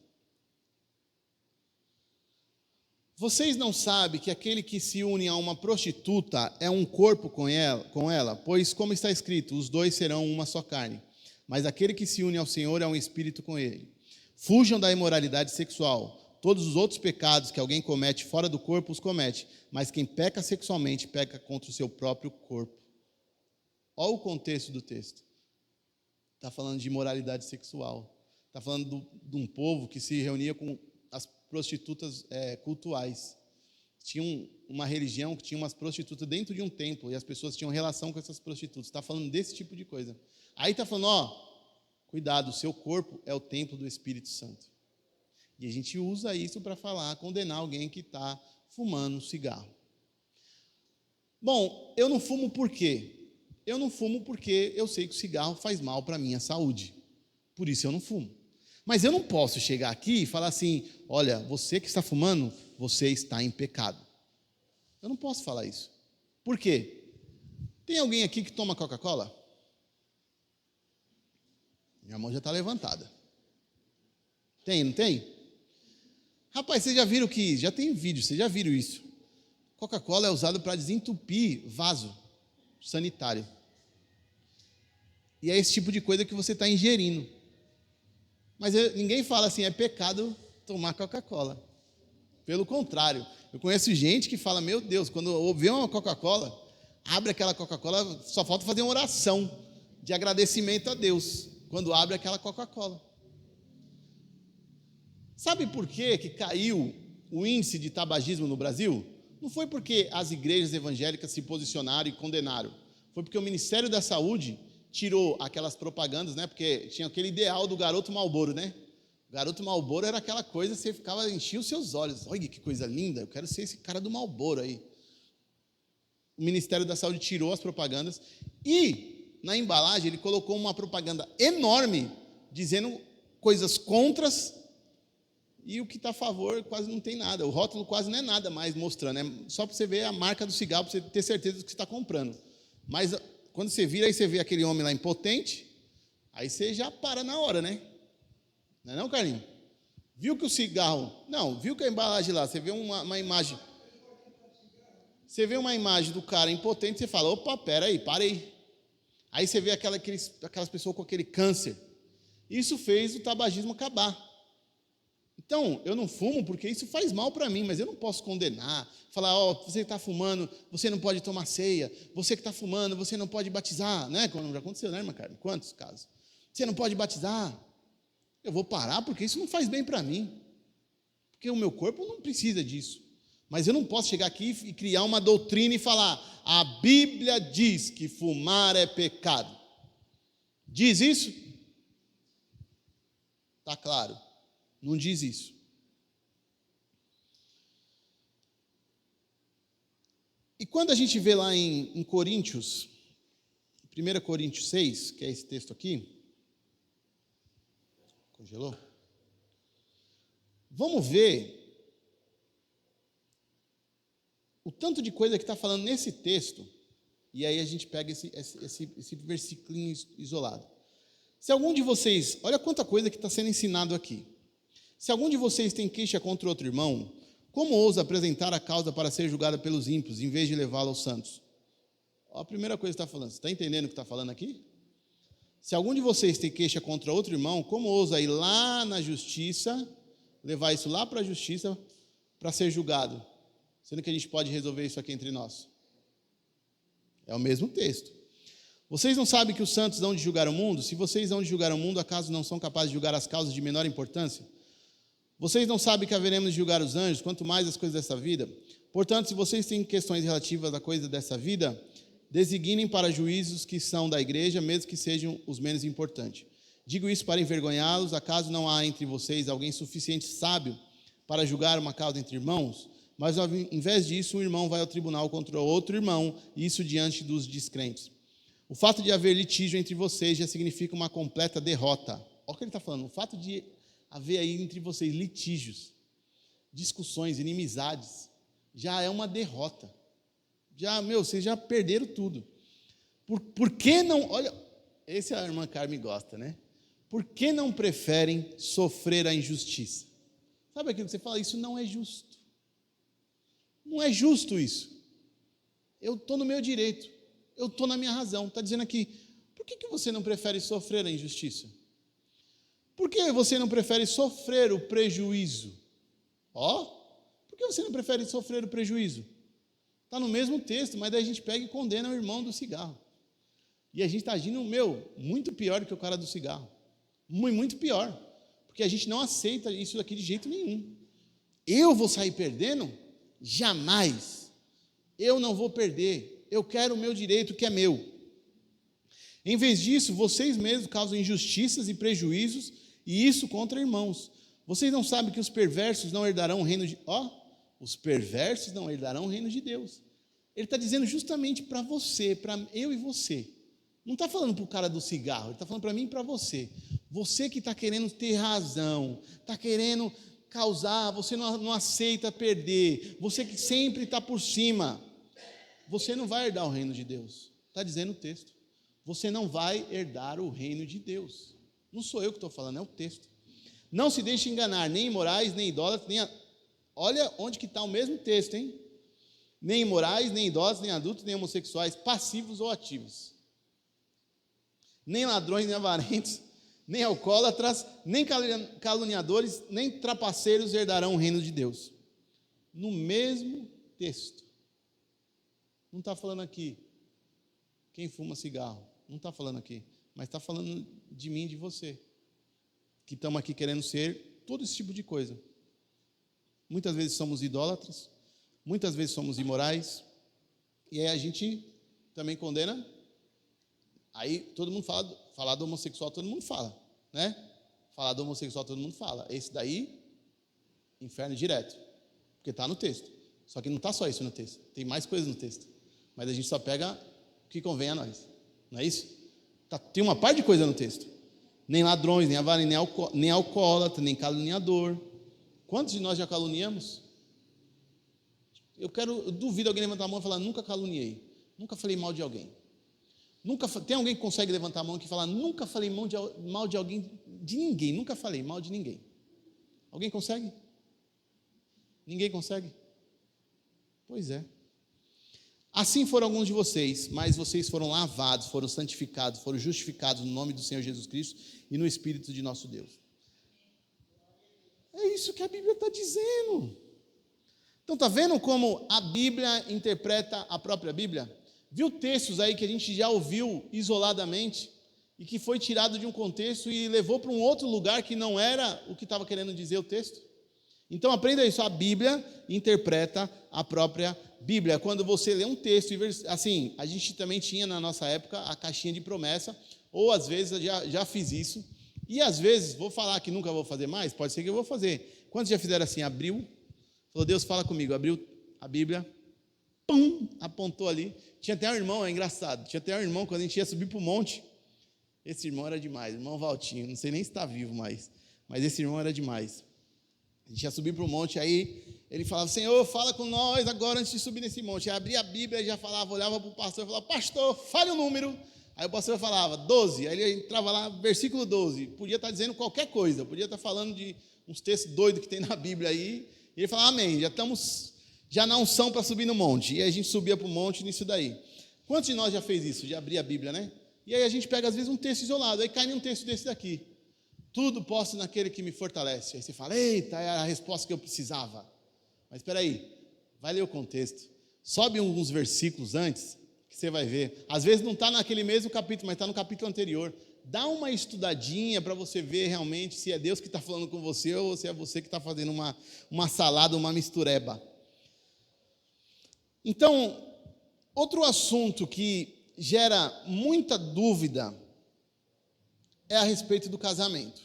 Vocês não sabem que aquele que se une a uma prostituta é um corpo com ela? Pois, como está escrito, os dois serão uma só carne. Mas aquele que se une ao Senhor é um espírito com ele. Fujam da imoralidade sexual. Todos os outros pecados que alguém comete fora do corpo os comete. Mas quem peca sexualmente peca contra o seu próprio corpo. Olha o contexto do texto. Está falando de imoralidade sexual. Está falando de um povo que se reunia com as prostitutas cultuais. Tinha uma religião que tinha umas prostitutas dentro de um templo e as pessoas tinham relação com essas prostitutas. Está falando desse tipo de coisa. Aí está falando, cuidado, o seu corpo é o templo do Espírito Santo. E a gente usa isso para falar, condenar alguém que está fumando cigarro. Bom, eu não fumo por quê? Eu não fumo porque eu sei que o cigarro faz mal para a minha saúde. Por isso eu não fumo. Mas eu não posso chegar aqui e falar assim, olha, você que está fumando, você está em pecado. Eu não posso falar isso. Por quê? Tem alguém aqui que toma Coca-Cola? Minha mão já está levantada. Tem, não tem? Rapaz, vocês já viram que, já tem vídeo, vocês já viram isso. Coca-Cola é usado para desentupir vaso sanitário. E é esse tipo de coisa que você está ingerindo. Mas ninguém fala assim, é pecado tomar Coca-Cola. Pelo contrário, eu conheço gente que fala, meu Deus, quando vê uma Coca-Cola, abre aquela Coca-Cola, só falta fazer uma oração de agradecimento a Deus, quando abre aquela Coca-Cola. Sabe por que caiu o índice de tabagismo no Brasil? Não foi porque as igrejas evangélicas se posicionaram e condenaram. Foi porque o Ministério da Saúde tirou aquelas propagandas, né? Porque tinha aquele ideal do garoto Marlboro, né? O garoto Marlboro era aquela coisa, você enchia os seus olhos. Olha que coisa linda, eu quero ser esse cara do Marlboro aí. O Ministério da Saúde tirou as propagandas e, na embalagem, ele colocou uma propaganda enorme, dizendo coisas contras, e o que está a favor quase não tem nada. O rótulo quase não é nada mais mostrando, é só para você ver a marca do cigarro, para você ter certeza do que você está comprando. Mas quando você vira, aí você vê aquele homem lá impotente, aí você já para na hora, né? Não é não, Carlinhos? Viu que o cigarro... Não, viu que a embalagem lá, você vê uma imagem... Você vê uma imagem do cara impotente, você fala, opa, peraí, parei. Aí você vê aquelas pessoas com aquele câncer. Isso fez o tabagismo acabar. Então, eu não fumo porque isso faz mal para mim, mas eu não posso condenar, falar, você que está fumando, você não pode tomar ceia, você que está fumando, você não pode batizar, né? Como já aconteceu, né, irmã Carmen? Quantos casos? Você não pode batizar. Eu vou parar porque isso não faz bem para mim, porque o meu corpo não precisa disso. Mas eu não posso chegar aqui e criar uma doutrina e falar, a Bíblia diz que fumar é pecado. Diz isso? Está claro. Não diz isso. E quando a gente vê lá em Coríntios, 1 Coríntios 6, que é esse texto aqui, congelou? Vamos ver o tanto de coisa que está falando nesse texto, e aí a gente pega esse versículo isolado. Se algum de vocês, olha quanta coisa que está sendo ensinado aqui. Se algum de vocês tem queixa contra outro irmão, como ousa apresentar a causa para ser julgada pelos ímpios, em vez de levá-la aos santos? Olha a primeira coisa que está falando. Você está entendendo o que está falando aqui? Se algum de vocês tem queixa contra outro irmão, como ousa ir lá na justiça, levar isso lá para a justiça, para ser julgado? Sendo que a gente pode resolver isso aqui entre nós. É o mesmo texto. Vocês não sabem que os santos hão de julgar o mundo? Se vocês hão de julgar o mundo, acaso não são capazes de julgar as causas de menor importância? Vocês não sabem que haveremos de julgar os anjos, quanto mais as coisas dessa vida? Portanto, se vocês têm questões relativas à coisa dessa vida, designem para juízos que são da igreja, mesmo que sejam os menos importantes. Digo isso para envergonhá-los, acaso não há entre vocês alguém suficiente sábio para julgar uma causa entre irmãos? Mas, ao invés disso, um irmão vai ao tribunal contra outro irmão, e isso diante dos descrentes. O fato de haver litígio entre vocês já significa uma completa derrota. Olha o que ele está falando. O fato de haver aí entre vocês litígios, discussões, inimizades, já é uma derrota. Vocês já perderam tudo. Por que não... Olha, esse a irmã Carmen gosta, né? Por que não preferem sofrer a injustiça? Sabe aquilo que você fala? Isso não é justo. Não é justo isso. Eu estou no meu direito. Eu estou na minha razão. Está dizendo aqui, por que você não prefere sofrer a injustiça? Por que você não prefere sofrer o prejuízo? Por que você não prefere sofrer o prejuízo? Está no mesmo texto, mas daí a gente pega e condena o irmão do cigarro. E a gente está agindo, muito pior do que o cara do cigarro. Muito pior. Porque a gente não aceita isso daqui de jeito nenhum. Eu vou sair perdendo? Jamais. Eu não vou perder. Eu quero o meu direito, que é meu. Em vez disso, vocês mesmos causam injustiças e prejuízos, e isso contra irmãos. Vocês não sabem que os perversos não herdarão o reino de... Os perversos não herdarão o reino de Deus. Ele está dizendo justamente para você, para eu e você. Não está falando para o cara do cigarro, ele está falando para mim e para você. Você que está querendo ter razão, está querendo causar, você não aceita perder, você que sempre está por cima, você não vai herdar o reino de Deus. Está dizendo o texto. Você não vai herdar o reino de Deus. Não sou eu que estou falando, é o texto. Não se deixe enganar, nem imorais, nem idólatras, Olha onde que está o mesmo texto, hein? Nem imorais, nem idólatras, nem adultos, nem homossexuais, passivos ou ativos. Nem ladrões, nem avarentos, nem alcoólatras, nem caluniadores, nem trapaceiros herdarão o reino de Deus. No mesmo texto. Não está falando aqui quem fuma cigarro. Não está falando aqui. Mas está falando de mim e de você. Que estamos aqui querendo ser todo esse tipo de coisa. Muitas vezes somos idólatras. Muitas vezes somos imorais. E aí a gente também condena. Aí todo mundo falar do homossexual, todo mundo fala, né? Falar do homossexual, todo mundo fala. Esse daí, inferno direto. Porque está no texto. Só que não está só isso no texto. Tem mais coisas no texto. Mas a gente só pega o que convém a nós. Não é isso? Tem uma parte de coisa no texto. Nem ladrões, nem avarentos, nem alcoólatra, nem caluniador. Quantos de nós já caluniamos? Eu duvido alguém levantar a mão e falar, nunca caluniei. Nunca falei mal de alguém. Tem alguém que consegue levantar a mão e falar, nunca falei mal de alguém, de ninguém, nunca falei mal de ninguém. Alguém consegue? Ninguém consegue? Pois é. Assim foram alguns de vocês, mas vocês foram lavados, foram santificados, foram justificados no nome do Senhor Jesus Cristo e no Espírito de nosso Deus. É isso que a Bíblia está dizendo. Então está vendo como a Bíblia interpreta a própria Bíblia? Viu textos aí que a gente já ouviu isoladamente e que foi tirado de um contexto e levou para um outro lugar que não era o que estava querendo dizer o texto? Então aprenda isso, a Bíblia interpreta a própria Bíblia. Quando você lê um texto, assim, a gente também tinha na nossa época a caixinha de promessa, ou às vezes eu já fiz isso, e às vezes, vou falar que nunca vou fazer mais, pode ser que eu vou fazer. Quantos já fizeram assim, abriu, falou, Deus fala comigo, abriu a Bíblia, pum, apontou ali. Tinha até um irmão, é engraçado, tinha até um irmão, quando a gente ia subir para o monte, esse irmão era demais, irmão Valtinho, não sei nem se está vivo mais, mas esse irmão era demais. A gente ia subir para o monte, aí ele falava, Senhor, fala com nós agora antes de subir nesse monte. Aí abria a Bíblia e já falava, olhava para o pastor e falava, pastor, fale o número. Aí o pastor falava, 12. Aí ele entrava lá, versículo 12. Podia estar dizendo qualquer coisa, podia estar falando de uns textos doidos que tem na Bíblia aí. E ele falava, amém, já na unção para subir no monte. E aí a gente subia para o monte nisso daí. Quantos de nós já fez isso, de abrir a Bíblia, né? E aí a gente pega às vezes um texto isolado, aí cai em um texto desse daqui. Tudo posso naquele que me fortalece. Aí você fala, eita, é a resposta que eu precisava. Mas espera aí, vai ler o contexto. Sobe alguns versículos antes, que você vai ver. Às vezes não está naquele mesmo capítulo, mas está no capítulo anterior. Dá uma estudadinha para você ver realmente se é Deus que está falando com você ou se é você que está fazendo uma salada, uma mistureba. Então, outro assunto que gera muita dúvida é a respeito do casamento.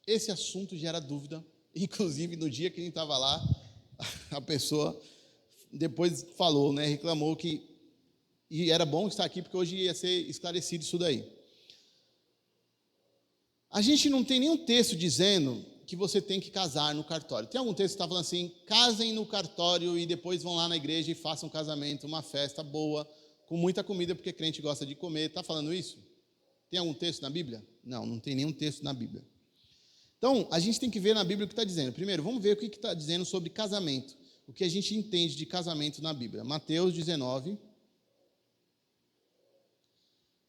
Esse assunto gera dúvida, inclusive no dia que a gente estava lá, a pessoa depois falou, né, reclamou que E era bom estar aqui, porque hoje ia ser esclarecido isso daí. A gente não tem nenhum texto dizendo que você tem que casar no cartório. Tem algum texto que está falando assim, casem no cartório e depois vão lá na igreja e façam um casamento, uma festa boa, com muita comida, porque crente gosta de comer. Está falando isso? Tem algum texto na Bíblia? Não, não tem nenhum texto na Bíblia. Então, a gente tem que ver na Bíblia o que está dizendo. Primeiro, vamos ver o que está dizendo sobre casamento. O que a gente entende de casamento na Bíblia. Mateus 19,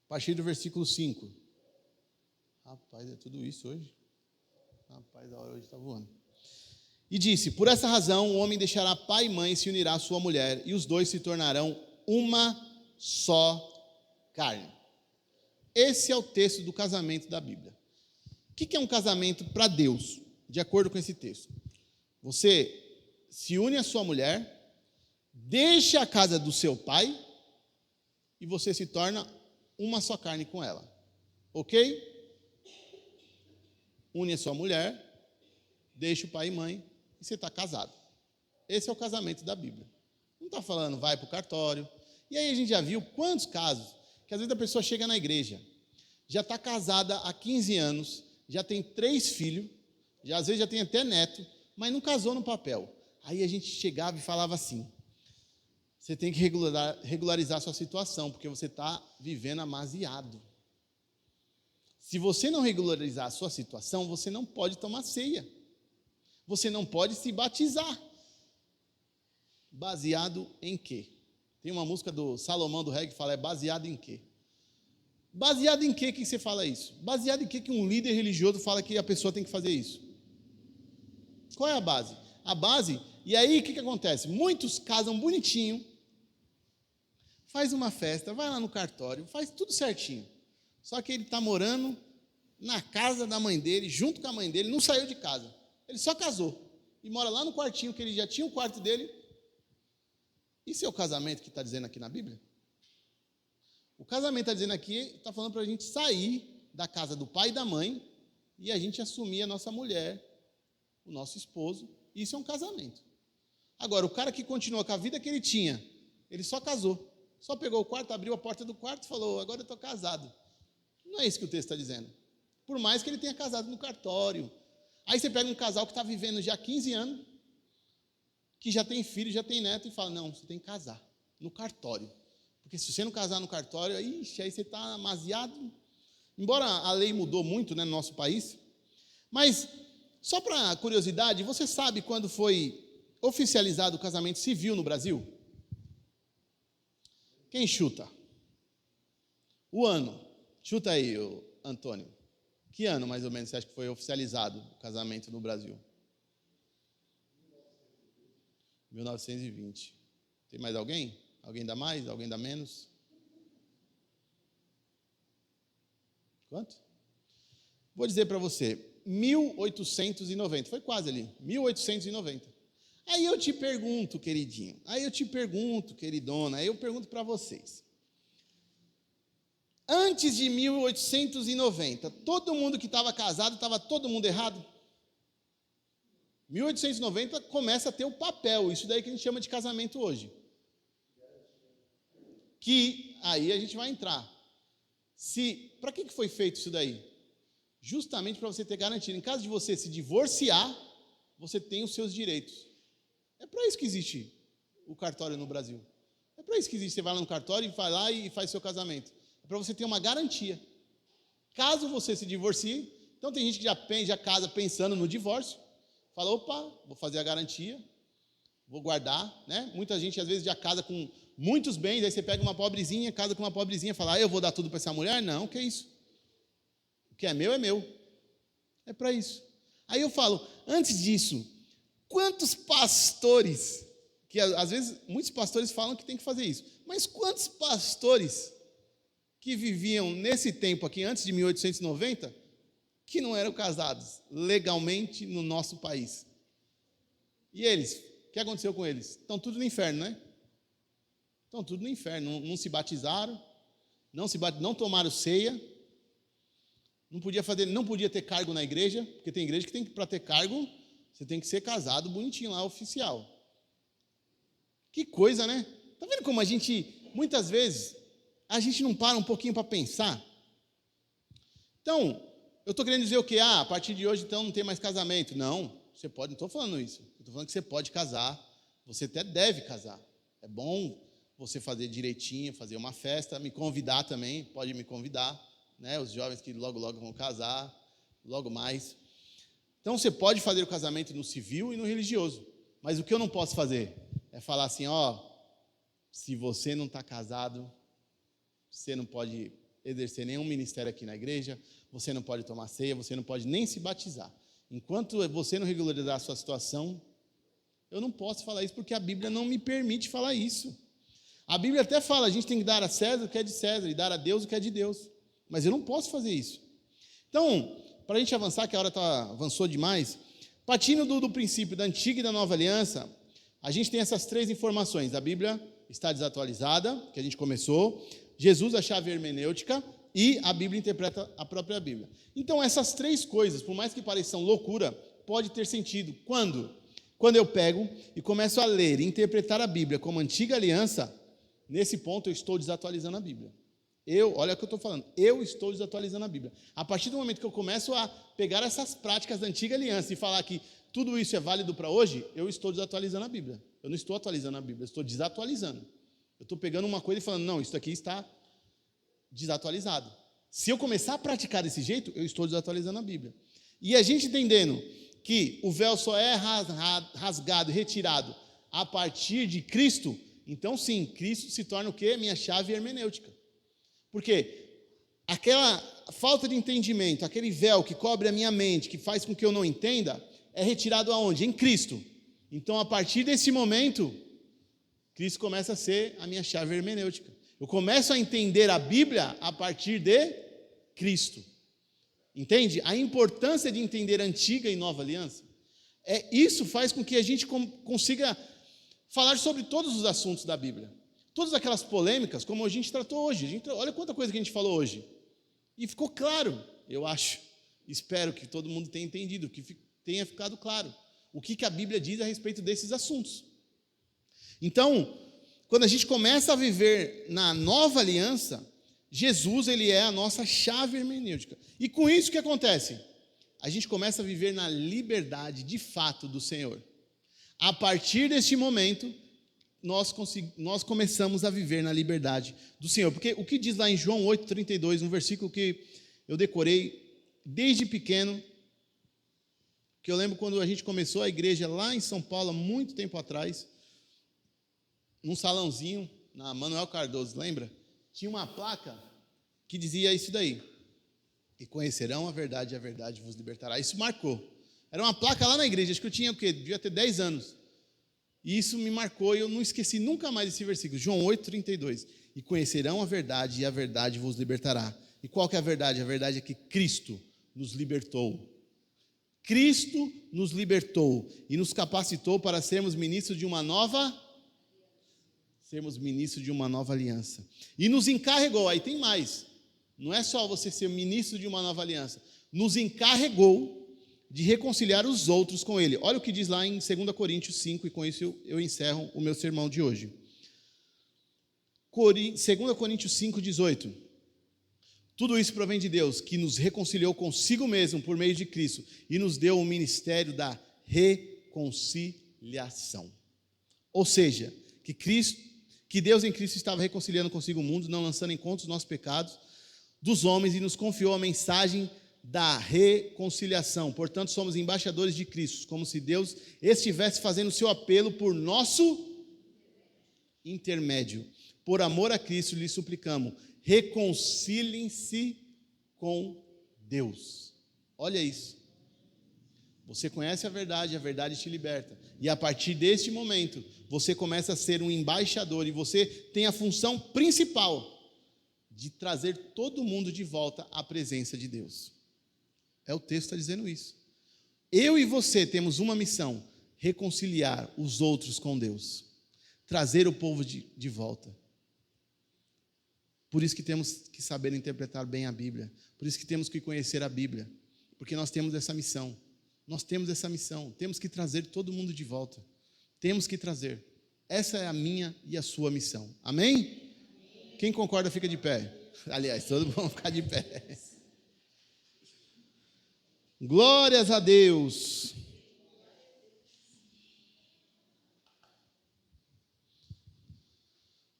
a partir do versículo 5. Rapaz, é tudo isso hoje? Rapaz, a hora hoje está voando. E disse, por essa razão, o homem deixará pai e mãe e se unirá à sua mulher, e os dois se tornarão uma só carne. Esse é o texto do casamento da Bíblia. O que é um casamento para Deus, de acordo com esse texto? Você se une à sua mulher, deixa a casa do seu pai, e você se torna uma só carne com ela. Ok? Une a sua mulher, deixa o pai e mãe, e você está casado. Esse é o casamento da Bíblia. Não está falando, vai para o cartório. E aí a gente já viu quantos casos, que às vezes a pessoa chega na igreja, já está casada há 15 anos, já tem 3 filhos, às vezes já tem até neto, mas não casou no papel. Aí a gente chegava e falava assim, você tem que regularizar a sua situação, porque você está vivendo amasiado. Se você não regularizar a sua situação, você não pode tomar ceia. Você não pode se batizar. Baseado em quê? Tem uma música do Salomão do reggae que fala, é baseado em quê? Baseado em quê que você fala isso? Baseado em quê que um líder religioso fala que a pessoa tem que fazer isso? Qual é a base? A base, e aí o que acontece? Muitos casam bonitinho, faz uma festa, vai lá no cartório, faz tudo certinho. Só que ele está morando na casa da mãe dele, junto com a mãe dele, não saiu de casa. Ele só casou. E mora lá no quartinho, que ele já tinha o quarto dele. Isso é o casamento que está dizendo aqui na Bíblia? O casamento está dizendo aqui, está falando para a gente sair da casa do pai e da mãe e a gente assumir a nossa mulher, o nosso esposo. Isso é um casamento. Agora, o cara que continua com a vida que ele tinha, ele só casou. Só pegou o quarto, abriu a porta do quarto e falou, agora eu estou casado. Não é isso que o texto está dizendo. Por mais que ele tenha casado no cartório. Aí você pega um casal que está vivendo já há 15 anos, que já tem filho, já tem neto, e fala, não, você tem que casar no cartório. Porque se você não casar no cartório, aí você está amasiado. Embora a lei mudou muito, né, no nosso país. Mas, só para curiosidade, você sabe quando foi oficializado o casamento civil no Brasil? Quem chuta? O ano. Chuta aí, Antônio. Que ano, mais ou menos, você acha que foi oficializado o casamento no Brasil? 1920. Tem mais alguém? Alguém dá mais? Alguém dá menos? Quanto? Vou dizer para você, 1890. Foi quase ali, 1890. Aí eu te pergunto, queridinho, queridona, aí eu pergunto para vocês. Antes de 1890, todo mundo que estava casado, estava todo mundo errado? 1890 começa a ter o papel, isso daí que a gente chama de casamento hoje. Que aí a gente vai entrar. Para que foi feito isso daí? Justamente para você ter garantia. Em caso de você se divorciar, você tem os seus direitos. É para isso que existe o cartório no Brasil. É para isso que existe. Você vai lá no cartório e vai lá e faz seu casamento. É para você ter uma garantia. Caso você se divorcie, então tem gente que já casa pensando no divórcio. Fala, opa, vou fazer a garantia, vou guardar, né? Muita gente às vezes já casa com muitos bens, aí você pega uma pobrezinha, casa com uma pobrezinha, fala, eu vou dar tudo para essa mulher? Não, que é isso? O que é meu é meu. É para isso. Aí eu falo, antes disso, quantos pastores, que às vezes muitos pastores falam que tem que fazer isso, mas quantos pastores que viviam nesse tempo aqui, antes de 1890, que não eram casados legalmente no nosso país? E eles? O que aconteceu com eles? Estão tudo no inferno, né? Estão tudo no inferno. Não se batizaram, não tomaram ceia, não podia ter cargo na igreja, porque tem igreja que para ter cargo, você tem que ser casado bonitinho lá, oficial. Que coisa, né? Está vendo como a gente muitas vezes, a gente não para um pouquinho para pensar. Então, eu estou querendo dizer o quê? A partir de hoje, então, não tem mais casamento. Não, você pode, não estou falando isso. Eu estou falando que você pode casar, você até deve casar. É bom você fazer direitinho, fazer uma festa, me convidar também, pode me convidar, né? Os jovens que logo, logo vão casar, logo mais. Então, você pode fazer o casamento no civil e no religioso. Mas o que eu não posso fazer é falar assim, se você não está casado, você não pode exercer nenhum ministério aqui na igreja, você não pode tomar ceia, você não pode nem se batizar. Enquanto você não regularizar a sua situação, eu não posso falar isso, porque a Bíblia não me permite falar isso. A Bíblia até fala, a gente tem que dar a César o que é de César, e dar a Deus o que é de Deus. Mas eu não posso fazer isso. Então, para a gente avançar, que a hora avançou demais, partindo do princípio da antiga e da nova aliança, a gente tem essas três informações. A Bíblia está desatualizada, que a gente começou, Jesus, a chave hermenêutica, e a Bíblia interpreta a própria Bíblia. Então, essas três coisas, por mais que pareçam loucura, pode ter sentido. Quando? Quando eu pego e começo a ler e interpretar a Bíblia como antiga aliança, nesse ponto eu estou desatualizando a Bíblia. Olha o que eu estou falando, eu estou desatualizando a Bíblia. A partir do momento que eu começo a pegar essas práticas da antiga aliança e falar que tudo isso é válido para hoje, eu estou desatualizando a Bíblia. Eu não estou atualizando a Bíblia, eu estou desatualizando. Eu estou pegando uma coisa e falando, não, isso aqui está desatualizado. Se eu começar a praticar desse jeito, eu estou desatualizando a Bíblia. E a gente entendendo que o véu só é rasgado, retirado a partir de Cristo, então sim, Cristo se torna o quê? Minha chave hermenêutica. Porque aquela falta de entendimento, aquele véu que cobre a minha mente, que faz com que eu não entenda, é retirado aonde? Em Cristo. Então, a partir desse momento, Cristo começa a ser a minha chave hermenêutica. Eu começo a entender a Bíblia a partir de Cristo. Entende? A importância de entender a antiga e nova aliança. Isso faz com que a gente consiga falar sobre todos os assuntos da Bíblia. Todas aquelas polêmicas, como a gente tratou hoje. Olha quanta coisa que a gente falou hoje. E ficou claro, eu acho. Espero que todo mundo tenha entendido, que tenha ficado claro o que a Bíblia diz a respeito desses assuntos. Então, quando a gente começa a viver na nova aliança, Jesus, ele é a nossa chave hermenêutica. E com isso o que acontece? A gente começa a viver na liberdade de fato do Senhor. A partir deste momento, nós começamos a viver na liberdade do Senhor. Porque o que diz lá em João 8,32, um versículo que eu decorei desde pequeno, que eu lembro quando a gente começou a igreja lá em São Paulo, há muito tempo atrás, num salãozinho, na Manuel Cardoso, lembra? Tinha uma placa que dizia isso daí. E conhecerão a verdade vos libertará. Isso marcou. Era uma placa lá na igreja, acho que eu tinha o quê? Devia ter 10 anos. E isso me marcou e eu não esqueci nunca mais esse versículo. João 8,32. E conhecerão a verdade vos libertará. E qual que é a verdade? A verdade é que Cristo nos libertou. Cristo nos libertou e nos capacitou para sermos ministros de uma nova aliança. E nos encarregou, aí tem mais. Não é só você ser ministro de uma nova aliança. Nos encarregou de reconciliar os outros com Ele. Olha o que diz lá em 2 Coríntios 5, e com isso eu encerro o meu sermão de hoje. 2 Coríntios 5, 18. Tudo isso provém de Deus, que nos reconciliou consigo mesmo por meio de Cristo e nos deu o ministério da reconciliação. Ou seja, que Deus em Cristo estava reconciliando consigo o mundo, não lançando em conta os nossos pecados dos homens, e nos confiou a mensagem da reconciliação. Portanto, somos embaixadores de Cristo, como se Deus estivesse fazendo o seu apelo por nosso intermédio. Por amor a Cristo, lhe suplicamos, reconciliem-se com Deus. Olha isso. Você conhece a verdade te liberta. E a partir deste momento, você começa a ser um embaixador e você tem a função principal de trazer todo mundo de volta à presença de Deus. O texto está dizendo isso. Eu e você temos uma missão: reconciliar os outros com Deus, trazer o povo de volta. Por isso que temos que saber interpretar bem a Bíblia, por isso que temos que conhecer a Bíblia, porque nós temos essa missão. Temos que trazer todo mundo de volta. Temos que trazer. Essa é a minha e a sua missão. Amém? Quem concorda fica de pé. Aliás, todos vão ficar de pé. Glórias a Deus.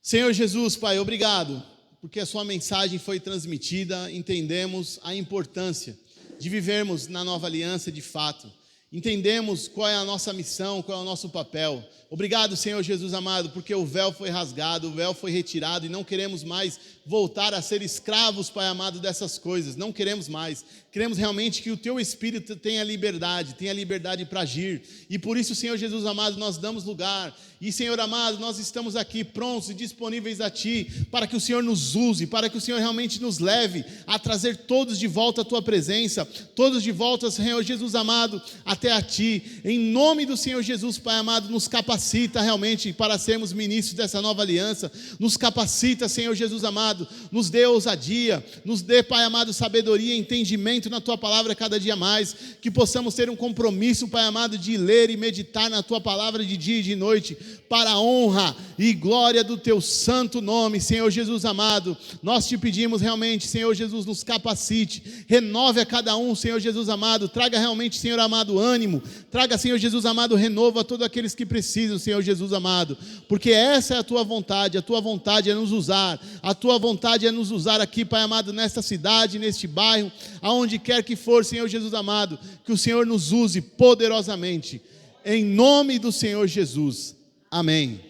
Senhor Jesus, Pai, obrigado, porque a sua mensagem foi transmitida, entendemos a importância de vivermos na nova aliança de fato. Entendemos qual é a nossa missão, qual é o nosso papel. Obrigado, Senhor Jesus amado, porque o véu foi rasgado, o véu foi retirado e não queremos mais voltar a ser escravos, Pai amado, dessas coisas. Não queremos mais. Queremos realmente que o Teu Espírito tenha liberdade para agir. E por isso, Senhor Jesus amado, nós damos lugar. E, Senhor amado, nós estamos aqui prontos e disponíveis a Ti, para que o Senhor nos use, para que o Senhor realmente nos leve a trazer todos de volta à Tua presença, todos de volta, Senhor Jesus amado, até a Ti. Em nome do Senhor Jesus, Pai amado, nos capacita realmente para sermos ministros dessa nova aliança. Nos capacita, Senhor Jesus amado, nos dê ousadia, nos dê, Pai amado, sabedoria e entendimento na Tua palavra cada dia mais, que possamos ter um compromisso, Pai amado, de ler e meditar na Tua palavra de dia e de noite, para a honra e glória do Teu santo nome, Senhor Jesus amado. Nós Te pedimos realmente, Senhor Jesus, nos capacite, renove a cada um, Senhor Jesus amado, traga realmente, Senhor amado, ânimo, traga, Senhor Jesus amado, renovo a todos aqueles que precisam, Senhor Jesus amado, porque essa é a Tua vontade é nos usar, a Tua vontade é nos usar aqui, Pai amado, nesta cidade, neste bairro, aonde quer que for, Senhor Jesus amado, que o Senhor nos use poderosamente, em nome do Senhor Jesus, amém,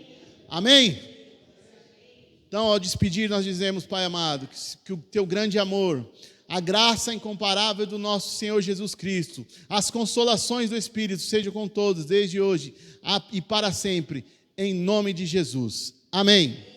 amém. Então, ao despedir, nós dizemos, Pai amado, que o Teu grande amor, a graça incomparável do nosso Senhor Jesus Cristo, as consolações do Espírito sejam com todos, desde hoje e para sempre, em nome de Jesus. Amém.